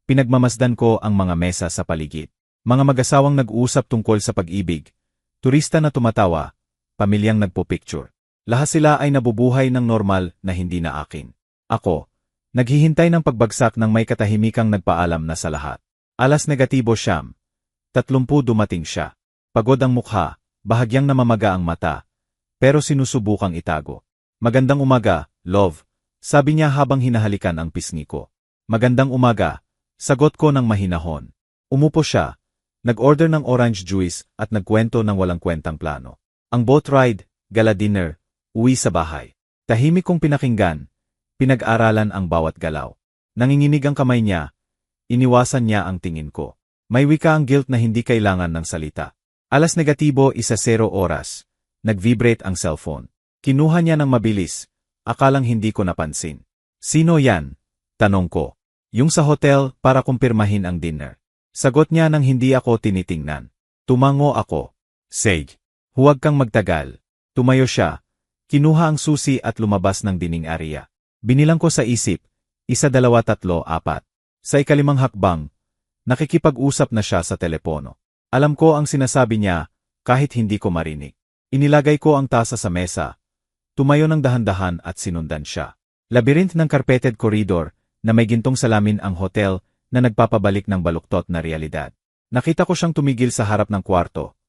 Speaker 1: pinagmamasdan ko ang mga mesa sa paligid. Mga mag-asawang nag-uusap tungkol sa pag-ibig, turista na tumatawa, pamilyang nagpo-picture. Lahat sila ay nabubuhay ng normal na hindi na akin. Ako, naghihintay ng pagbagsak ng may katahimikang nagpaalam na sa lahat. Alas negatibo siyam. 30 dumating siya. Pagod ang mukha, bahagyang namamaga ang mata, pero sinusubukang itago. Magandang umaga, love, sabi niya habang hinahalikan ang pisngi ko. Magandang umaga, sagot ko ng mahinahon. Umupo siya, nag-order ng orange juice at nagkwento ng walang kwentang plano. Ang boat ride, gala dinner, uwi sa bahay. Tahimik kong pinakinggan, pinag-aralan ang bawat galaw. Nanginginig ang kamay niya, iniwasan niya ang tingin ko. May wika ang guilt na hindi kailangan ng salita. Alas negatibo 1:00 oras. Nag-vibrate ang cellphone. Kinuha niya ng mabilis, akalang hindi ko napansin. Sino yan? Tanong ko. Yung sa hotel para kumpirmahin ang dinner. Sagot niya nang hindi ako tinitingnan. Tumango ako. Sage, huwag kang magtagal. Tumayo siya. Kinuha ang susi at lumabas ng dining area. Binilang ko sa isip, 1, 2, 3, 4. Sa ikalimang hakbang, nakikipag-usap na siya sa telepono. Alam ko ang sinasabi niya, kahit hindi ko marinig. Inilagay ko ang tasa sa mesa. Tumayo ng dahan-dahan at sinundan siya. Labyrinth ng carpeted corridor na may gintong salamin ang hotel na nagpapabalik ng baluktot na realidad. Nakita ko siyang tumigil sa harap ng kwarto.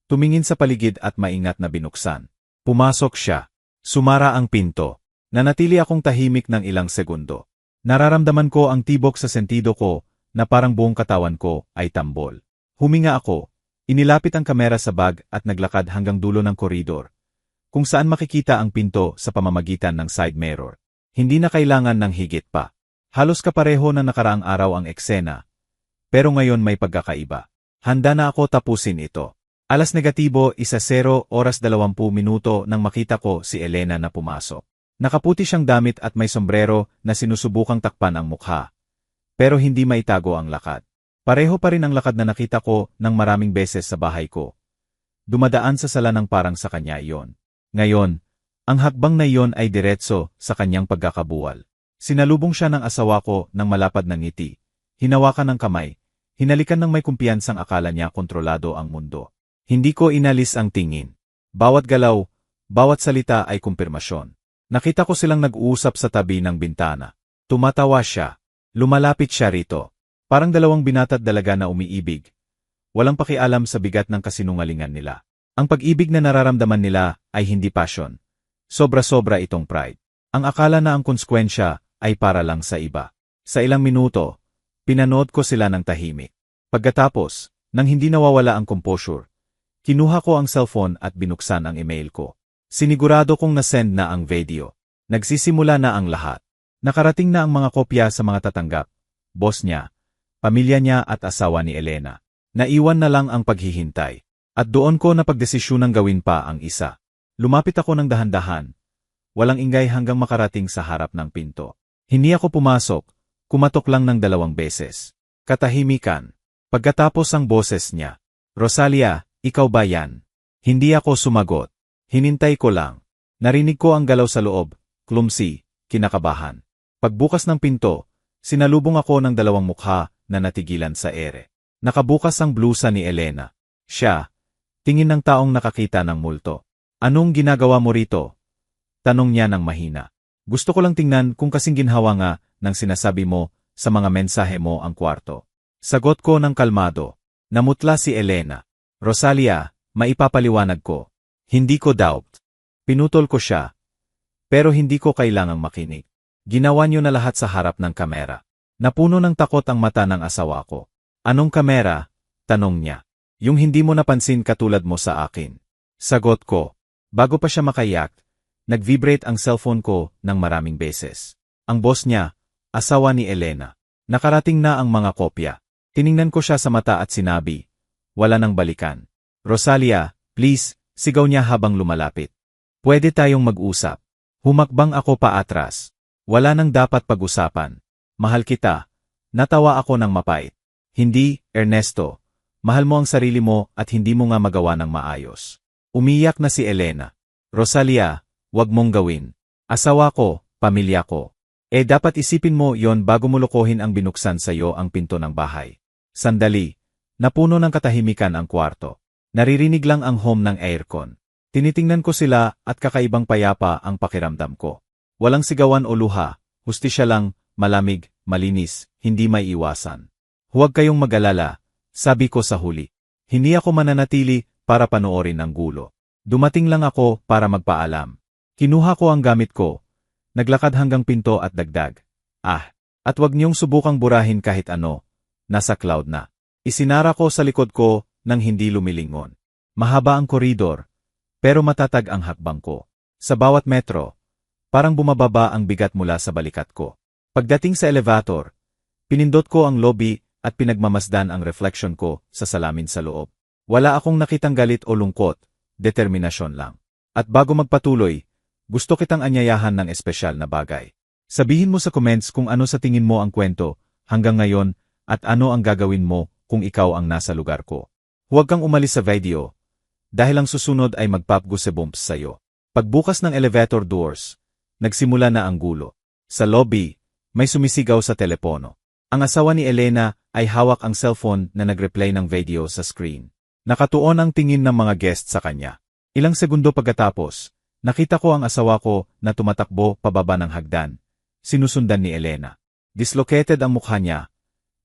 Speaker 1: Tumingin sa paligid at maingat na binuksan. Pumasok siya. Sumara ang pinto. Nanatili akong tahimik ng ilang segundo. Nararamdaman ko ang tibok sa sentido ko na parang buong katawan ko ay tambol. Huminga ako. Inilapit ang kamera sa bag at naglakad hanggang dulo ng koridor, kung saan makikita ang pinto sa pamamagitan ng side mirror. Hindi na kailangan ng higit pa. Halos kapareho na nakaraang araw ang eksena, pero ngayon may pagkakaiba. Handa na ako tapusin ito. Alas negatibo 1:00 oras 20 minuto nang makita ko si Elena na pumasok. Nakaputi siyang damit at may sombrero na sinusubukang takpan ang mukha, pero hindi maitago ang lakad. Pareho pa rin ang lakad na nakita ko ng maraming beses sa bahay ko. Dumadaan sa sala ng parang sa kanya iyon. Ngayon, ang hakbang na iyon ay diretso sa kanyang pagkakabuwal. Sinalubong siya ng asawa ko ng malapad na ngiti. Hinawakan ng kamay. Hinalikan ng may kumpiyansang akala niya kontrolado ang mundo. Hindi ko inalis ang tingin. Bawat galaw, bawat salita ay kumpirmasyon. Nakita ko silang nag-uusap sa tabi ng bintana. Tumatawa siya. Lumalapit siya rito. Parang dalawang binata't dalaga na umiibig. Walang pakialam sa bigat ng kasinungalingan nila. Ang pag-ibig na nararamdaman nila ay hindi passion. Sobra-sobra itong pride. Ang akala na ang konsekwensya ay para lang sa iba. Sa ilang minuto, pinanood ko sila ng tahimik. Pagkatapos, nang hindi nawawala ang composure, kinuha ko ang cellphone at binuksan ang email ko. Sinigurado kong nasend na ang video. Nagsisimula na ang lahat. Nakarating na ang mga kopya sa mga tatanggap. Boss niya, pamilya niya at asawa ni Elena. Naiwan na lang ang paghihintay. At doon ko napagdesisyunang gawin pa ang isa. Lumapit ako ng dahan-dahan. Walang ingay hanggang makarating sa harap ng pinto. Hindi ako pumasok, kumatok lang ng 2 beses. Katahimikan. Pagkatapos ang boses niya, Rosalia, ikaw ba yan? Hindi ako sumagot. Hinintay ko lang. Narinig ko ang galaw sa loob, clumsy, kinakabahan. Pagbukas ng pinto, sinalubong ako ng 2 mukha na natigilan sa ere. Nakabukas ang blusa ni Elena. Siya, tingin ng taong nakakita ng multo. Anong ginagawa mo rito? Tanong niya ng mahina. Gusto ko lang tingnan kung kasing ginhawa nga ng sinasabi mo sa mga mensahe mo ang kwarto. Sagot ko ng kalmado. Namutla si Elena. Rosalia, maipapaliwanag ko. Hindi ko doubt. Pinutol ko siya. Pero hindi ko kailangang makinig. Ginawa niyo na lahat sa harap ng kamera. Napuno ng takot ang mata ng asawa ko. Anong kamera? Tanong niya. Yung hindi mo napansin katulad mo sa akin. Sagot ko. Bago pa siya makayak, nag-vibrate ang cellphone ko ng maraming beses. Ang boss niya, asawa ni Elena. Nakarating na ang mga kopya. Tiningnan ko siya sa mata at sinabi, wala nang balikan. Rosalia, please, sigaw niya habang lumalapit. Pwede tayong mag-usap. Humakbang ako paatras. Wala nang dapat pag-usapan. Mahal kita. Natawa ako ng mapait. Hindi, Ernesto. Mahal mo ang sarili mo at hindi mo nga magawa ng maayos. Umiyak na si Elena. Rosalia, wag mong gawin. Asawa ko, pamilya ko. Dapat isipin mo yon bago mo lokohin ang binuksan sa iyo ang pinto ng bahay. Sandali. Napuno ng katahimikan ang kwarto. Naririnig lang ang hum ng aircon. Tinitingnan ko sila at kakaibang payapa ang pakiramdam ko. Walang sigawan o luha, hustisya lang, malamig, malinis, hindi may iwasan. Huwag kayong mag-alala, sabi ko sa huli. Hindi ako mananatili para panoorin ang gulo. Dumating lang ako para magpaalam. Kinuha ko ang gamit ko. Naglakad hanggang pinto at dagdag. At wag niyong subukang burahin kahit ano. Nasa cloud na. Isinara ko sa likod ko nang hindi lumilingon. Mahaba ang koridor, pero matatag ang hakbang ko. Sa bawat metro, parang bumababa ang bigat mula sa balikat ko. Pagdating sa elevator, pinindot ko ang lobby at pinagmamasdan ang reflection ko sa salamin sa loob. Wala akong nakitang galit o lungkot, determinasyon lang. At bago magpatuloy, gusto kitang anyayahan ng espesyal na bagay. Sabihin mo sa comments kung ano sa tingin mo ang kwento hanggang ngayon at ano ang gagawin mo kung ikaw ang nasa lugar ko. Huwag kang umalis sa video, dahil ang susunod ay magpap-goosebumps sa'yo. Pagbukas ng elevator doors, nagsimula na ang gulo. Sa lobby, may sumisigaw sa telepono. Ang asawa ni Elena ay hawak ang cellphone na nag-replay ng video sa screen. Nakatuon ang tingin ng mga guest sa kanya. Ilang segundo pagkatapos, nakita ko ang asawa ko na tumatakbo pababa ng hagdan. Sinusundan ni Elena. Dislocated ang mukha niya.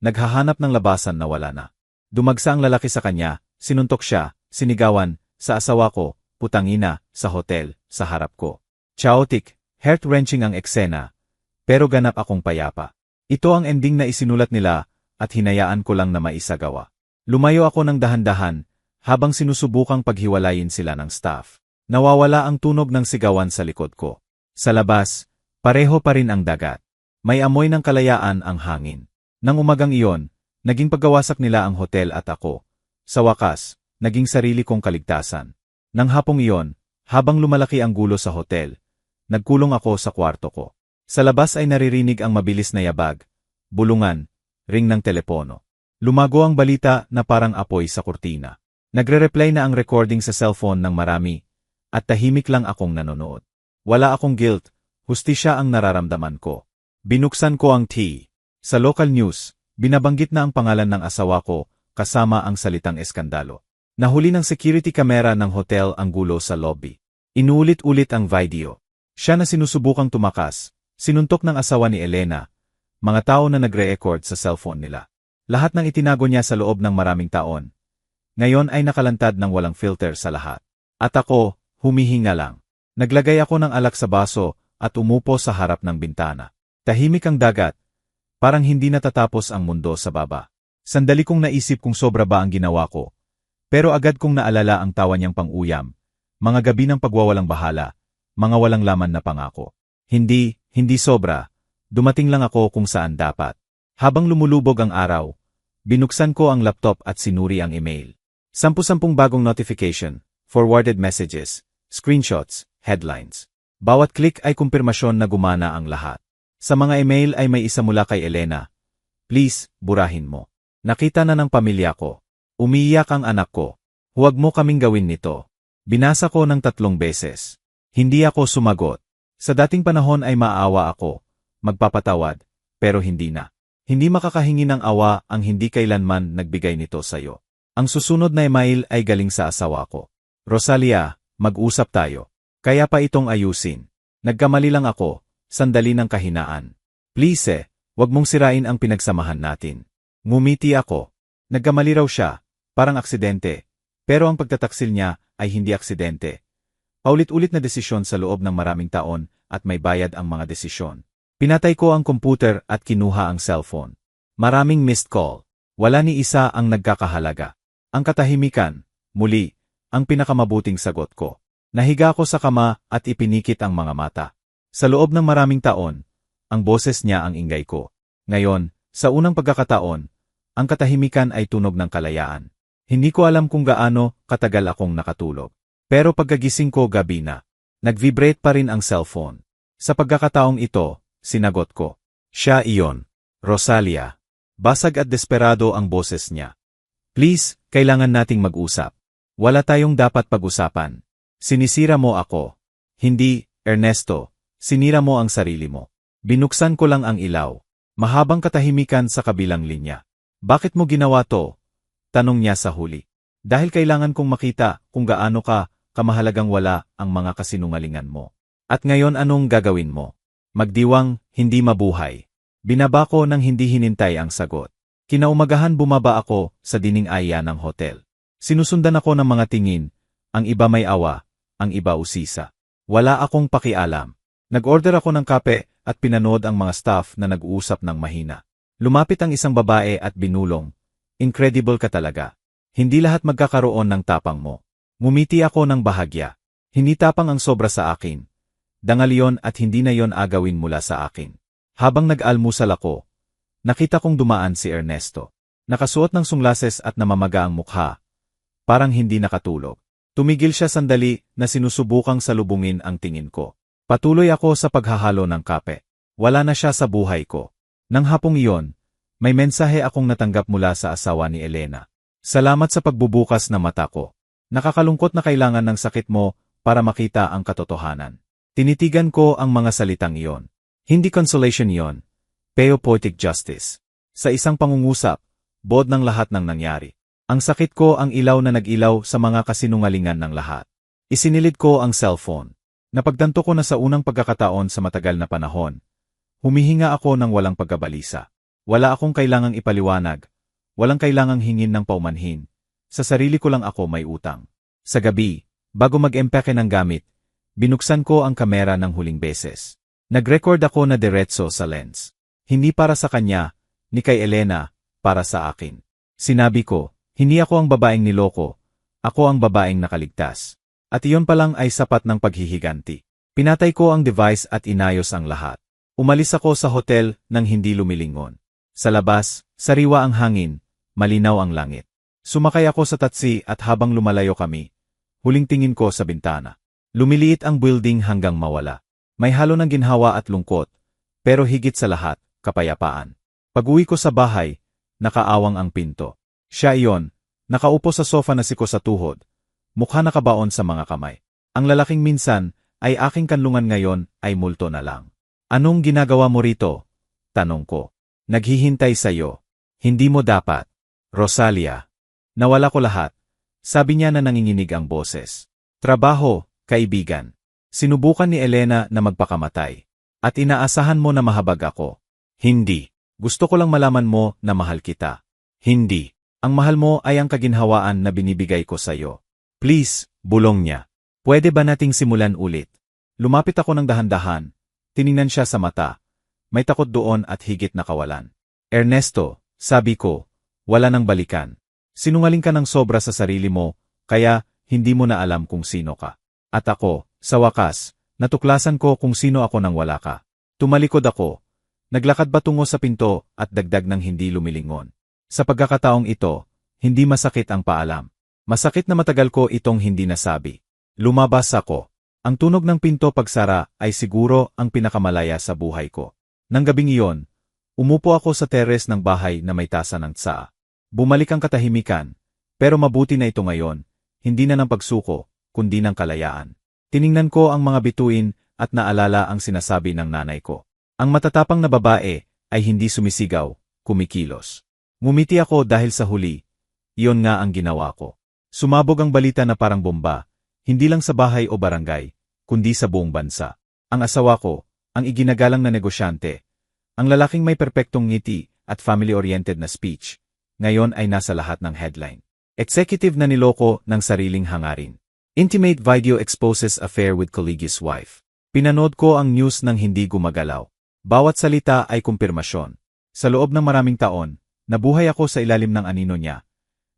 Speaker 1: Naghahanap ng labasan na wala na. Dumagsa ang lalaki sa kanya, sinuntok siya, sinigawan, sa asawa ko, putangina, sa hotel, sa harap ko. Chaotic, heart-wrenching ang eksena, pero ganap akong payapa. Ito ang ending na isinulat nila at hinayaan ko lang na maisagawa. Lumayo ako ng dahan-dahan habang sinusubukang paghiwalayin sila ng staff. Nawawala ang tunog ng sigawan sa likod ko. Sa labas, pareho pa rin ang dagat. May amoy ng kalayaan ang hangin. Nang umagang iyon, naging paggawasak nila ang hotel at ako. Sa wakas, naging sarili kong kaligtasan. Nang hapong iyon, habang lumalaki ang gulo sa hotel, nagkulong ako sa kwarto ko. Sa labas ay naririnig ang mabilis na yabag, bulungan, ring ng telepono. Lumago ang balita na parang apoy sa kurtina. Nagre-reply na ang recording sa cellphone ng marami, at tahimik lang akong nanonood. Wala akong guilt, hustisya ang nararamdaman ko. Binuksan ko ang tea. Sa local news, binabanggit na ang pangalan ng asawa ko, kasama ang salitang eskandalo. Nahuli ng security camera ng hotel ang gulo sa lobby. Inuulit-ulit ang video. Siya na sinusubukang tumakas, sinuntok ng asawa ni Elena, mga tao na nagre-record sa cellphone nila. Lahat ng itinago niya sa loob ng maraming taon. Ngayon ay nakalantad ng walang filter sa lahat. At ako, humihinga lang. Naglagay ako ng alak sa baso at umupo sa harap ng bintana. Tahimik ang dagat, parang hindi natatapos ang mundo sa baba. Sandali kong naisip kung sobra ba ang ginawa ko. Pero agad kong naalala ang tawa niyang pang-uyam, mga gabi ng pagwawalang bahala, mga walang laman na pangako. Hindi sobra. Dumating lang ako kung saan dapat. Habang lumulubog ang araw, binuksan ko ang laptop at sinuri ang email. 10 bagong notification, forwarded messages, screenshots, headlines. Bawat click ay kumpirmasyon na gumana ang lahat. Sa mga email ay may isa mula kay Elena. Please, burahin mo. Nakita na ng pamilya ko. Umiiyak ang anak ko. Huwag mo kaming gawin nito. Binasa ko ng 3 beses. Hindi ako sumagot. Sa dating panahon ay maawa ako, magpapatawad, pero hindi na. Hindi makakahingi ng awa ang hindi kailanman nagbigay nito sa'yo. Ang susunod na email ay galing sa asawa ko. Rosalia, mag-usap tayo. Kaya pa itong ayusin. Nagkamali lang ako, sandali ng kahinaan. Please wag mong sirain ang pinagsamahan natin. Ngumiti ako. Nagkamali raw siya, parang aksidente. Pero ang pagtataksil niya ay hindi aksidente. Paulit-ulit na desisyon sa loob ng maraming taon at may bayad ang mga desisyon. Pinatay ko ang computer at kinuha ang cellphone. Maraming missed call. Wala ni isa ang nagkakahalaga. Ang katahimikan, muli, ang pinakamabuting sagot ko. Nahiga ako sa kama at ipinikit ang mga mata. Sa loob ng maraming taon, ang boses niya ang ingay ko. Ngayon, sa unang pagkakataon, ang katahimikan ay tunog ng kalayaan. Hindi ko alam kung gaano katagal akong nakatulog. Pero pagkagising ko gabi na, nag-vibrate pa rin ang cellphone. Sa pagkakataong ito, sinagot ko. Siya iyon. Rosalia. Basag at desperado ang boses niya. Please, kailangan nating mag-usap. Wala tayong dapat pag-usapan. Sinisira mo ako. Hindi, Ernesto. Sinira mo ang sarili mo. Binuksan ko lang ang ilaw. Mahabang katahimikan sa kabilang linya. Bakit mo ginawa to? Tanong niya sa huli. Dahil kailangan kong makita kung gaano ka kamahalagang wala ang mga kasinungalingan mo. At ngayon anong gagawin mo? Magdiwang, hindi mabuhay. Binaba ko nang hindi hinintay ang sagot. Kinaumagahan bumaba ako sa dinding-aya ng hotel. Sinusundan ako ng mga tingin, ang iba may awa, ang iba usisa. Wala akong pakialam. Nag-order ako ng kape at pinanood ang mga staff na nag-uusap ng mahina. Lumapit ang isang babae at binulong, "Incredible ka talaga. Hindi lahat magkakaroon ng tapang mo." Ngumiti ako ng bahagya. Hindi tapang ang sobra sa akin. Dangal yon at hindi na yon agawin mula sa akin. Habang nag-almusal ako, nakita kong dumaan si Ernesto. Nakasuot ng sunglases at namamaga ang mukha. Parang hindi nakatulog. Tumigil siya sandali na sinusubukang salubungin ang tingin ko. Patuloy ako sa paghahalo ng kape. Wala na siya sa buhay ko. Nang hapong iyon, may mensahe akong natanggap mula sa asawa ni Elena. "Salamat sa pagbubukas na mata ko. Nakakalungkot na kailangan ng sakit mo para makita ang katotohanan." Tinitigan ko ang mga salitang iyon. Hindi consolation iyon, pero poetic justice. Sa isang pangungusap, bod ng lahat ng nangyari. Ang sakit ko ang ilaw na nag-ilaw sa mga kasinungalingan ng lahat. Isinilid ko ang cellphone. Napagtanto ko na sa unang pagkakataon sa matagal na panahon. Humihinga ako ng walang pagkabalisa. Wala akong kailangang ipaliwanag. Walang kailangang hingin ng paumanhin. Sa sarili ko lang ako may utang. Sa gabi, bago mag-empake ng gamit, binuksan ko ang kamera ng huling beses. Nag-record ako na diretso sa lens. Hindi para sa kanya, ni kay Elena, para sa akin. Sinabi ko, hindi ako ang babaeng niloko, ako ang babaeng nakaligtas. At iyon pa lang ay sapat ng paghihiganti. Pinatay ko ang device at inayos ang lahat. Umalis ako sa hotel nang hindi lumilingon. Sa labas, sariwa ang hangin, malinaw ang langit. Sumakay ako sa taxi at habang lumalayo kami, huling tingin ko sa bintana. Lumiliit ang building hanggang mawala. May halo ng ginhawa at lungkot, pero higit sa lahat, kapayapaan. Pag-uwi ko sa bahay, nakaawang ang pinto. Siya iyon, nakaupo sa sofa na siko sa tuhod, mukha nakabaon sa mga kamay. Ang lalaking minsan ay aking kanlungan ngayon ay multo na lang. "Anong ginagawa mo rito?" tanong ko. "Naghihintay sa'yo. Hindi mo dapat." "Rosalia." Nawala ko lahat. Sabi niya na nanginginig ang boses. "Trabaho, kaibigan. Sinubukan ni Elena na magpakamatay. At inaasahan mo na mahabag ako." "Hindi. Gusto ko lang malaman mo na mahal kita." "Hindi. Ang mahal mo ay ang kaginhawaan na binibigay ko sa'yo." "Please," bulong niya. "Pwede ba nating simulan ulit?" Lumapit ako ng dahan-dahan. Tiningnan siya sa mata. May takot doon at higit na kawalan. "Ernesto," sabi ko, "wala nang balikan. Sinungaling ka ng sobra sa sarili mo, kaya hindi mo na alam kung sino ka. At ako, sa wakas, natuklasan ko kung sino ako nang wala ka." Tumalikod ako. Naglakad patungo sa pinto at dagdag ng hindi lumilingon. Sa pagkakataong ito, hindi masakit ang paalam. Masakit na matagal ko itong hindi nasabi. Lumabas ako. Ang tunog ng pinto pagsara ay siguro ang pinakamalaya sa buhay ko. Nang gabing iyon, umupo ako sa teres ng bahay na may tasa ng tsaa. Bumalik ang katahimikan, pero mabuti na ito ngayon, hindi na ng pagsuko, kundi ng kalayaan. Tiningnan ko ang mga bituin at naalala ang sinasabi ng nanay ko. Ang matatapang na babae ay hindi sumisigaw, kumikilos. Ngumiti ako dahil sa huli, iyon nga ang ginawa ko. Sumabog ang balita na parang bomba, hindi lang sa bahay o barangay, kundi sa buong bansa. Ang asawa ko, ang iginagalang na negosyante, ang lalaking may perpektong ngiti at family-oriented na speech, ngayon ay nasa lahat ng headline. Executive na niloko ng sariling hangarin. Intimate video exposes affair with colleague's wife. Pinanood ko ang news nang hindi gumagalaw. Bawat salita ay kumpirmasyon. Sa loob ng maraming taon, nabuhay ako sa ilalim ng anino niya.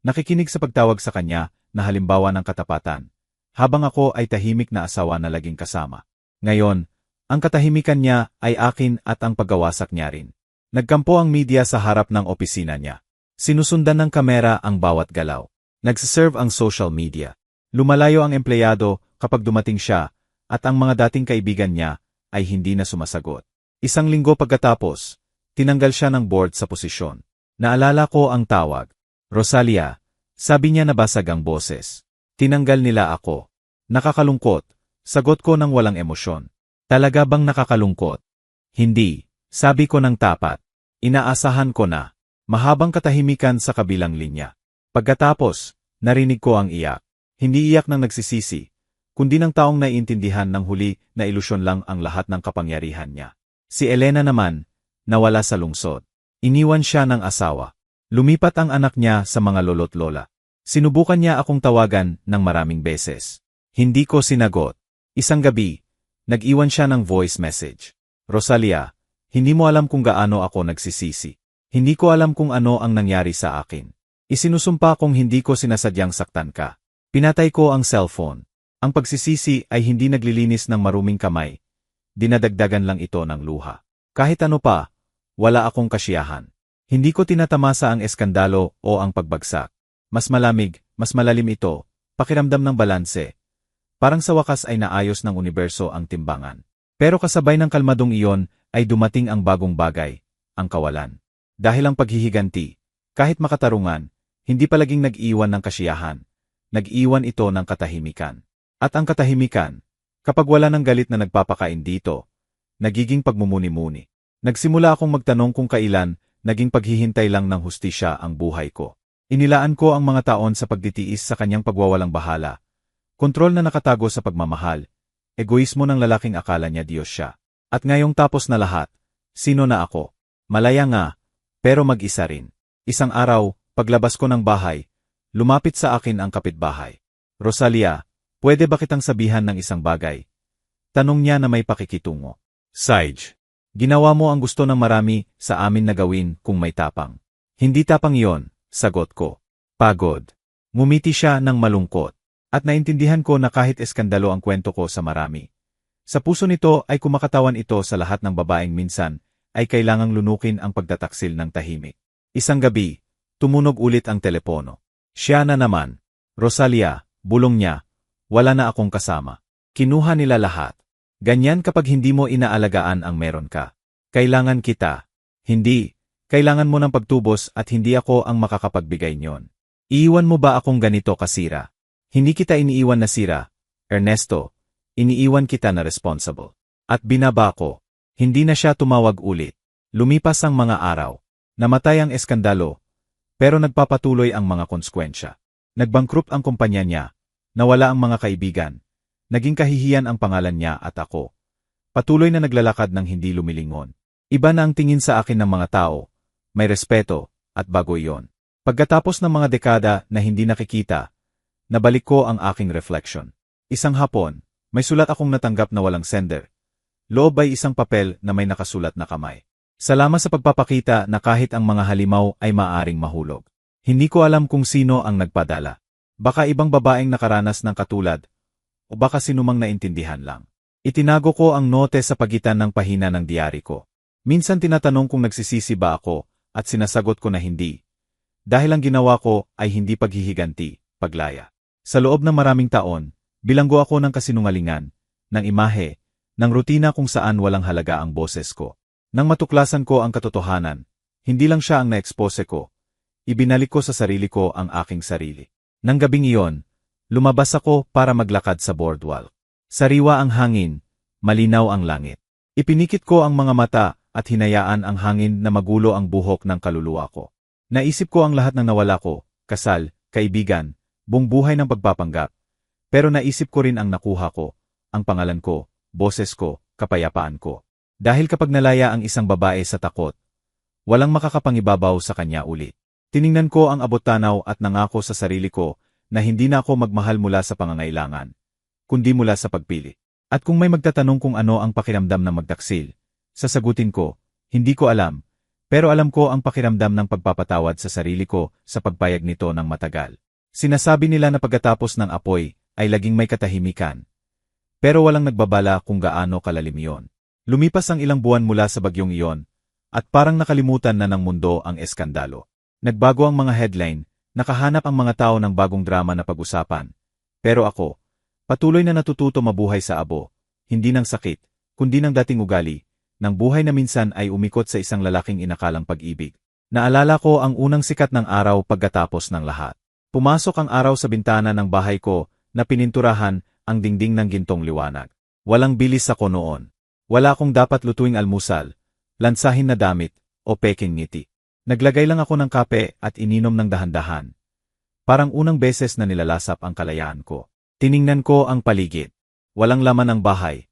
Speaker 1: Nakikinig sa pagtawag sa kanya na halimbawa ng katapatan, habang ako ay tahimik na asawa na laging kasama. Ngayon, ang katahimikan niya ay akin at ang paggawasak niya rin. Nagkampo ang media sa harap ng opisina niya. Sinusundan ng kamera ang bawat galaw. Nagsiserve ang social media. Lumalayo ang empleyado kapag dumating siya at ang mga dating kaibigan niya ay hindi na sumasagot. Isang linggo pagkatapos, tinanggal siya ng board sa posisyon. Naalala ko ang tawag. "Rosalia," sabi niya na basag ang boses. Tinanggal nila ako. Nakakalungkot, sagot ko ng walang emosyon. Talaga bang nakakalungkot? Hindi, sabi ko ng tapat. Inaasahan ko na. Mahabang katahimikan sa kabilang linya. Pagkatapos, narinig ko ang iyak. Hindi iyak ng nagsisisi, kundi ng taong naiintindihan ng huli na ilusyon lang ang lahat ng kapangyarihan niya. Si Elena naman, nawala sa lungsod. Iniwan siya ng asawa. Lumipat ang anak niya sa mga lolo't lola. Sinubukan niya akong tawagan ng maraming beses. Hindi ko sinagot. Isang gabi, nag-iwan siya ng voice message. Rosalia, hindi mo alam kung gaano ako nagsisisi. Hindi ko alam kung ano ang nangyari sa akin. Isinusumpa kong hindi ko sinasadyang saktan ka. Pinatay ko ang cellphone. Ang pagsisisi ay hindi naglilinis ng maruming kamay. Dinadagdagan lang ito ng luha. Kahit ano pa, wala akong kasiyahan. Hindi ko tinatamasa ang eskandalo o ang pagbagsak. Mas malamig, mas malalim ito, pakiramdam ng balanse. Parang sa wakas ay naayos ng universo ang timbangan. Pero kasabay ng kalmadong iyon ay dumating ang bagong bagay, ang kawalan. Dahil ang paghihiganti, kahit makatarungan, hindi palaging nag-iwan ng kasiyahan. Nag-iwan ito ng katahimikan. At ang katahimikan, kapag wala ng galit na nagpapakain dito, nagiging pagmumuni-muni. Nagsimula akong magtanong kung kailan naging paghihintay lang ng hustisya ang buhay ko. Inilaan ko ang mga taon sa pagtitiis sa kanyang pagwawalang bahala. Kontrol na nakatago sa pagmamahal. Egoismo ng lalaking akala niya Diyos siya. At ngayong tapos na lahat, sino na ako? Malaya nga, pero mag-isa rin. Isang araw, paglabas ko ng bahay, lumapit sa akin ang kapitbahay. Rosalia, pwede ba kitang sabihan ng isang bagay? Tanong niya na may pakikitungo. Sage, ginawa mo ang gusto ng marami sa amin na gawin kung may tapang. Hindi tapang iyon, sagot ko. Pagod. Ngumiti siya ng malungkot. At naintindihan ko na kahit eskandalo ang kwento ko sa marami. Sa puso nito ay kumakatawan ito sa lahat ng babaeng minsan ay kailangang lunukin ang pagtataksil ng tahimik. Isang gabi, tumunog ulit ang telepono. Siya na naman. Rosalia, bulong niya. Wala na akong kasama. Kinuha nila lahat. Ganyan kapag hindi mo inaalagaan ang meron ka. Kailangan kita. Hindi. Kailangan mo ng pagtubos at hindi ako ang makakapagbigay niyon. Iiwan mo ba akong ganito kasira? Hindi kita iniiwan na sira, Ernesto. Iniiwan kita na responsible. At binaba ko. Hindi na siya tumawag ulit. Lumipas ang mga araw. Namatay ang eskandalo. Pero nagpapatuloy ang mga konsekwensya. Nagbangkrupt ang kumpanya niya. Nawala ang mga kaibigan. Naging kahihiyan ang pangalan niya at ako. Patuloy na naglalakad ng hindi lumilingon. Iba na ang tingin sa akin ng mga tao. May respeto, at bago iyon. Pagkatapos ng mga dekada na hindi nakikita, nabalik ko ang aking reflection. Isang hapon, may sulat akong natanggap na walang sender. Loob ay isang papel na may nakasulat na kamay. Salamat sa pagpapakita na kahit ang mga halimaw ay maaring mahulog. Hindi ko alam kung sino ang nagpadala. Baka ibang babaeng nakaranas ng katulad, o baka sinumang naintindihan lang. Itinago ko ang note sa pagitan ng pahina ng diary ko. Minsan tinatanong kung nagsisisi ba ako, at sinasagot ko na hindi. Dahil ang ginawa ko ay hindi paghihiganti, paglaya. Sa loob ng maraming taon, bilanggo ako ng kasinungalingan, ng imahe, ng rutina kung saan walang halaga ang boses ko. Nang matuklasan ko ang katotohanan, hindi lang siya ang na-expose ko. Ibinalik ko sa sarili ko ang aking sarili. Nang gabing iyon, lumabas ako para maglakad sa boardwalk. Sariwa ang hangin, malinaw ang langit. Ipinikit ko ang mga mata at hinayaan ang hangin na magulo ang buhok ng kaluluwa ko. Naisip ko ang lahat ng nawala ko, kasal, kaibigan, buong buhay ng pagpapanggap. Pero naisip ko rin ang nakuha ko, ang pangalan ko, boses ko, kapayapaan ko. Dahil kapag nalaya ang isang babae sa takot, walang makakapangibabaw sa kanya ulit. Tiningnan ko ang abot-tanaw at nangako sa sarili ko na hindi na ako magmahal mula sa pangangailangan, kundi mula sa pagpili. At kung may magtatanong kung ano ang pakiramdam ng magtaksil, sasagutin ko, hindi ko alam, pero alam ko ang pakiramdam ng pagpapatawad sa sarili ko sa pagpayag nito ng matagal. Sinasabi nila na pagkatapos ng apoy ay laging may katahimikan. Pero walang nagbabala kung gaano kalalim iyon. Lumipas ang ilang buwan mula sa bagyong iyon, at parang nakalimutan na ng mundo ang eskandalo. Nagbago ang mga headline, nakahanap ang mga tao ng bagong drama na pag-usapan. Pero ako, patuloy na natututo mabuhay sa abo, hindi ng sakit, kundi ng dating ugali, ng buhay na minsan ay umikot sa isang lalaking inakalang pag-ibig. Naalala ko ang unang sikat ng araw pagkatapos ng lahat. Pumasok ang araw sa bintana ng bahay ko na pininturahan ang dingding ng gintong liwanag. Walang bilis ako noon. Wala akong dapat lutuing almusal, lansahin na damit, o peking ngiti. Naglagay lang ako ng kape at ininom ng dahan-dahan. Parang unang beses na nilalasap ang kalayaan ko. Tiningnan ko ang paligid. Walang laman ang bahay.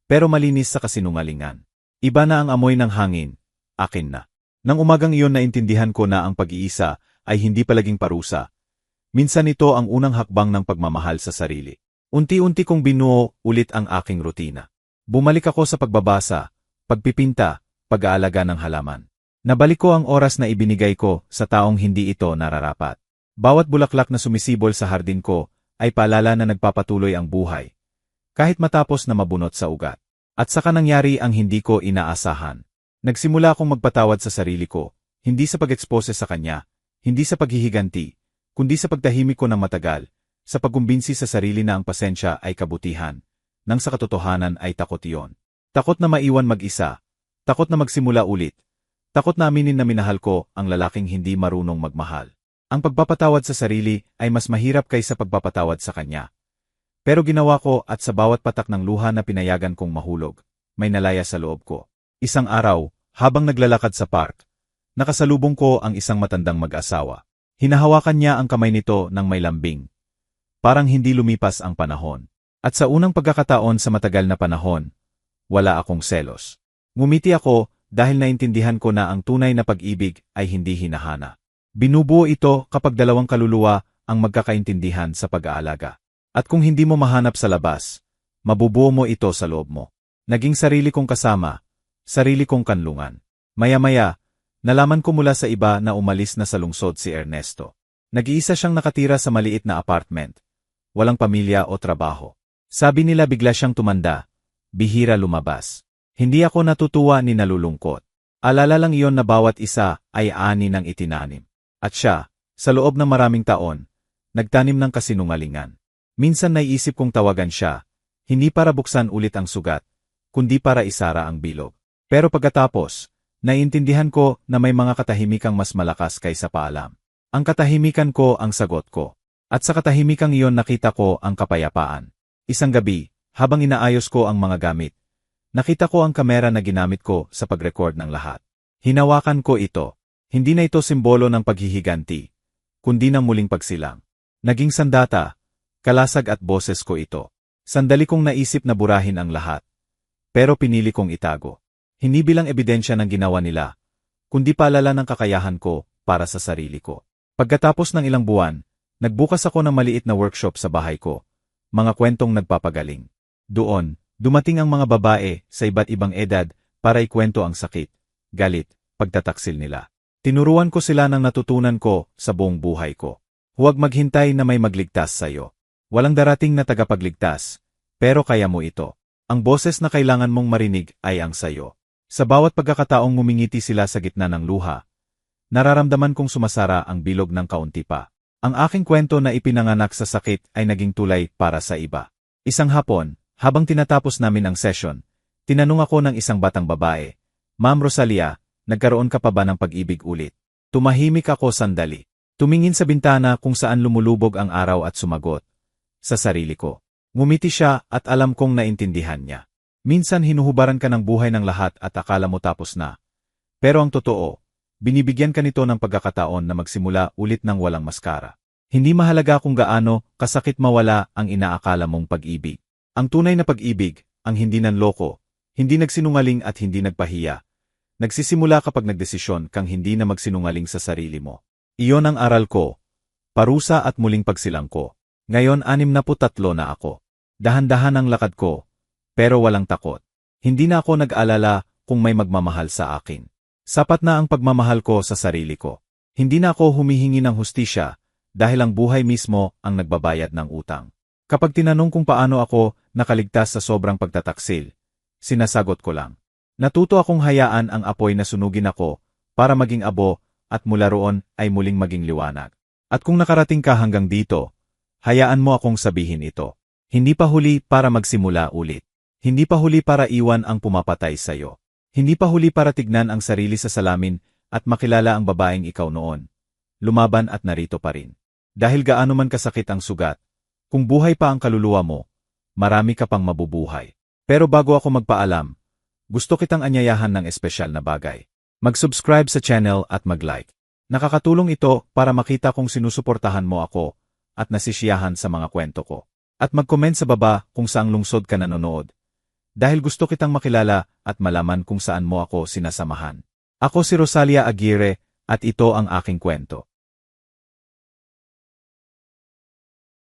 Speaker 1: Pero malinis sa kasinungalingan. Iba na ang amoy ng hangin. Akin na. Nang umagang iyon naintindihan ko na ang pag-iisa ay hindi palaging parusa. Minsan ito ang unang hakbang ng pagmamahal sa sarili. Unti-unti kong binuo ulit ang aking rutina. Bumalik ako sa pagbabasa, pagpipinta, pag-aalaga ng halaman. Nabalik ko ang oras na ibinigay ko sa taong hindi ito nararapat. Bawat bulaklak na sumisibol sa hardin ko ay paalala na nagpapatuloy ang buhay. Kahit matapos na mabunot sa ugat. At saka nangyari ang hindi ko inaasahan. Nagsimula akong magpatawad sa sarili ko, hindi sa pag-expose sa kanya, hindi sa paghihiganti, kundi sa pagtahimik ko ng matagal, sa pagkumbinsi sa sarili na ang pasensya ay kabutihan, nang sa katotohanan ay takot iyon. Takot na maiwan mag-isa, takot na magsimula ulit, takot na aminin na minahal ko ang lalaking hindi marunong magmahal. Ang pagpapatawad sa sarili ay mas mahirap kaysa pagpapatawad sa kanya. Pero ginawa ko at sa bawat patak ng luha na pinayagan kong mahulog, may nalaya sa loob ko. Isang araw, habang naglalakad sa park, nakasalubong ko ang isang matandang mag-asawa. Hinahawakan niya ang kamay nito ng may lambing. Parang hindi lumipas ang panahon. At sa unang pagkakataon sa matagal na panahon, wala akong selos. Ngumiti ako dahil naintindihan ko na ang tunay na pag-ibig ay hindi hinahana. Binubuo ito kapag dalawang kaluluwa ang magkakaintindihan sa pag-aalaga. At kung hindi mo mahanap sa labas, mabubuo mo ito sa loob mo. Naging sarili kong kasama, sarili kong kanlungan. Maya-maya, nalaman ko mula sa iba na umalis na sa lungsod si Ernesto. Nag-iisa siyang nakatira sa maliit na apartment. Walang pamilya o trabaho. Sabi nila bigla siyang tumanda, bihira lumabas. Hindi ako natutuwa ni nalulungkot. Alala lang iyon na bawat isa ay ani ng itinanim. At siya, sa loob ng maraming taon, nagtanim ng kasinungalingan. Minsan naiisip kong tawagan siya, hindi para buksan ulit ang sugat, kundi para isara ang bilog. Pero pagkatapos, naiintindihan ko na may mga katahimikang mas malakas kaysa paalam. Ang katahimikan ko ang sagot ko. At sa katahimikang iyon nakita ko ang kapayapaan. Isang gabi, habang inaayos ko ang mga gamit, nakita ko ang kamera na ginamit ko sa pag-record ng lahat. Hinawakan ko ito. Hindi na ito simbolo ng paghihiganti, kundi ng muling pagsilang. Naging sandata, kalasag at boses ko ito. Sandali kong naisip na burahin ang lahat. Pero pinili kong itago. Hindi bilang ebidensya ng ginawa nila, kundi paalala ng kakayahan ko para sa sarili ko. Pagkatapos ng ilang buwan, nagbukas ako ng maliit na workshop sa bahay ko. Mga kwentong nagpapagaling. Doon, dumating ang mga babae sa iba't ibang edad para ikwento ang sakit, galit, pagtataksil nila. Tinuruan ko sila ng natutunan ko sa buong buhay ko. Huwag maghintay na may magligtas sa'yo. Walang darating na tagapagligtas, pero kaya mo ito. Ang boses na kailangan mong marinig ay ang sayo. Sa bawat pagkakataong ngumingiti sila sa gitna ng luha, nararamdaman kong sumasara ang bilog ng kaunti pa. Ang aking kwento na ipinanganak sa sakit ay naging tulay para sa iba. Isang hapon, habang tinatapos namin ang session, tinanong ako ng isang batang babae, Ma'am Rosalia, nagkaroon ka pa ba ng pag-ibig ulit? Tumahimik ako sandali. Tumingin sa bintana kung saan lumulubog ang araw at sumagot. Sa sarili ko. Ngumiti siya at alam kong naintindihan niya. Minsan hinuhubaran ka ng buhay ng lahat at akala mo tapos na. Pero ang totoo, binibigyan ka nito ng pagkakataon na magsimula ulit ng walang maskara. Hindi mahalaga kung gaano kasakit mawala ang inaakala mong pag-ibig. Ang tunay na pag-ibig, ang hindi nanloko, hindi nagsinungaling at hindi nagpahiya. Nagsisimula kapag nagdesisyon kang hindi na magsinungaling sa sarili mo. Iyon ang aral ko. Parusa at muling pagsilang ko. Ngayon 63 na ako. Dahan-dahan ang lakad ko, pero walang takot. Hindi na ako nag-alala kung may magmamahal sa akin. Sapat na ang pagmamahal ko sa sarili ko. Hindi na ako humihingi ng hustisya dahil ang buhay mismo ang nagbabayad ng utang. Kapag tinanong kung paano ako nakaligtas sa sobrang pagtataksil, sinasagot ko lang. Natuto akong hayaan ang apoy na sunugin ako para maging abo at mula roon ay muling maging liwanag. At kung nakarating ka hanggang dito, hayaan mo akong sabihin ito. Hindi pa huli para magsimula ulit. Hindi pa huli para iwan ang pumapatay sa'yo. Hindi pa huli para tignan ang sarili sa salamin at makilala ang babaeng ikaw noon. Lumaban at narito pa rin. Dahil gaano man kasakit ang sugat, kung buhay pa ang kaluluwa mo, marami ka pang mabubuhay. Pero bago ako magpaalam, gusto kitang anyayahan ng espesyal na bagay. Mag-subscribe sa channel at mag-like. Nakakatulong ito para makita kung sinusuportahan mo ako at nasisiyahan sa mga kwento ko. At mag-comment sa baba kung saang lungsod ka nanonood. Dahil gusto kitang makilala at malaman kung saan mo ako sinasamahan. Ako si Rosalia Aguirre at ito ang aking kwento.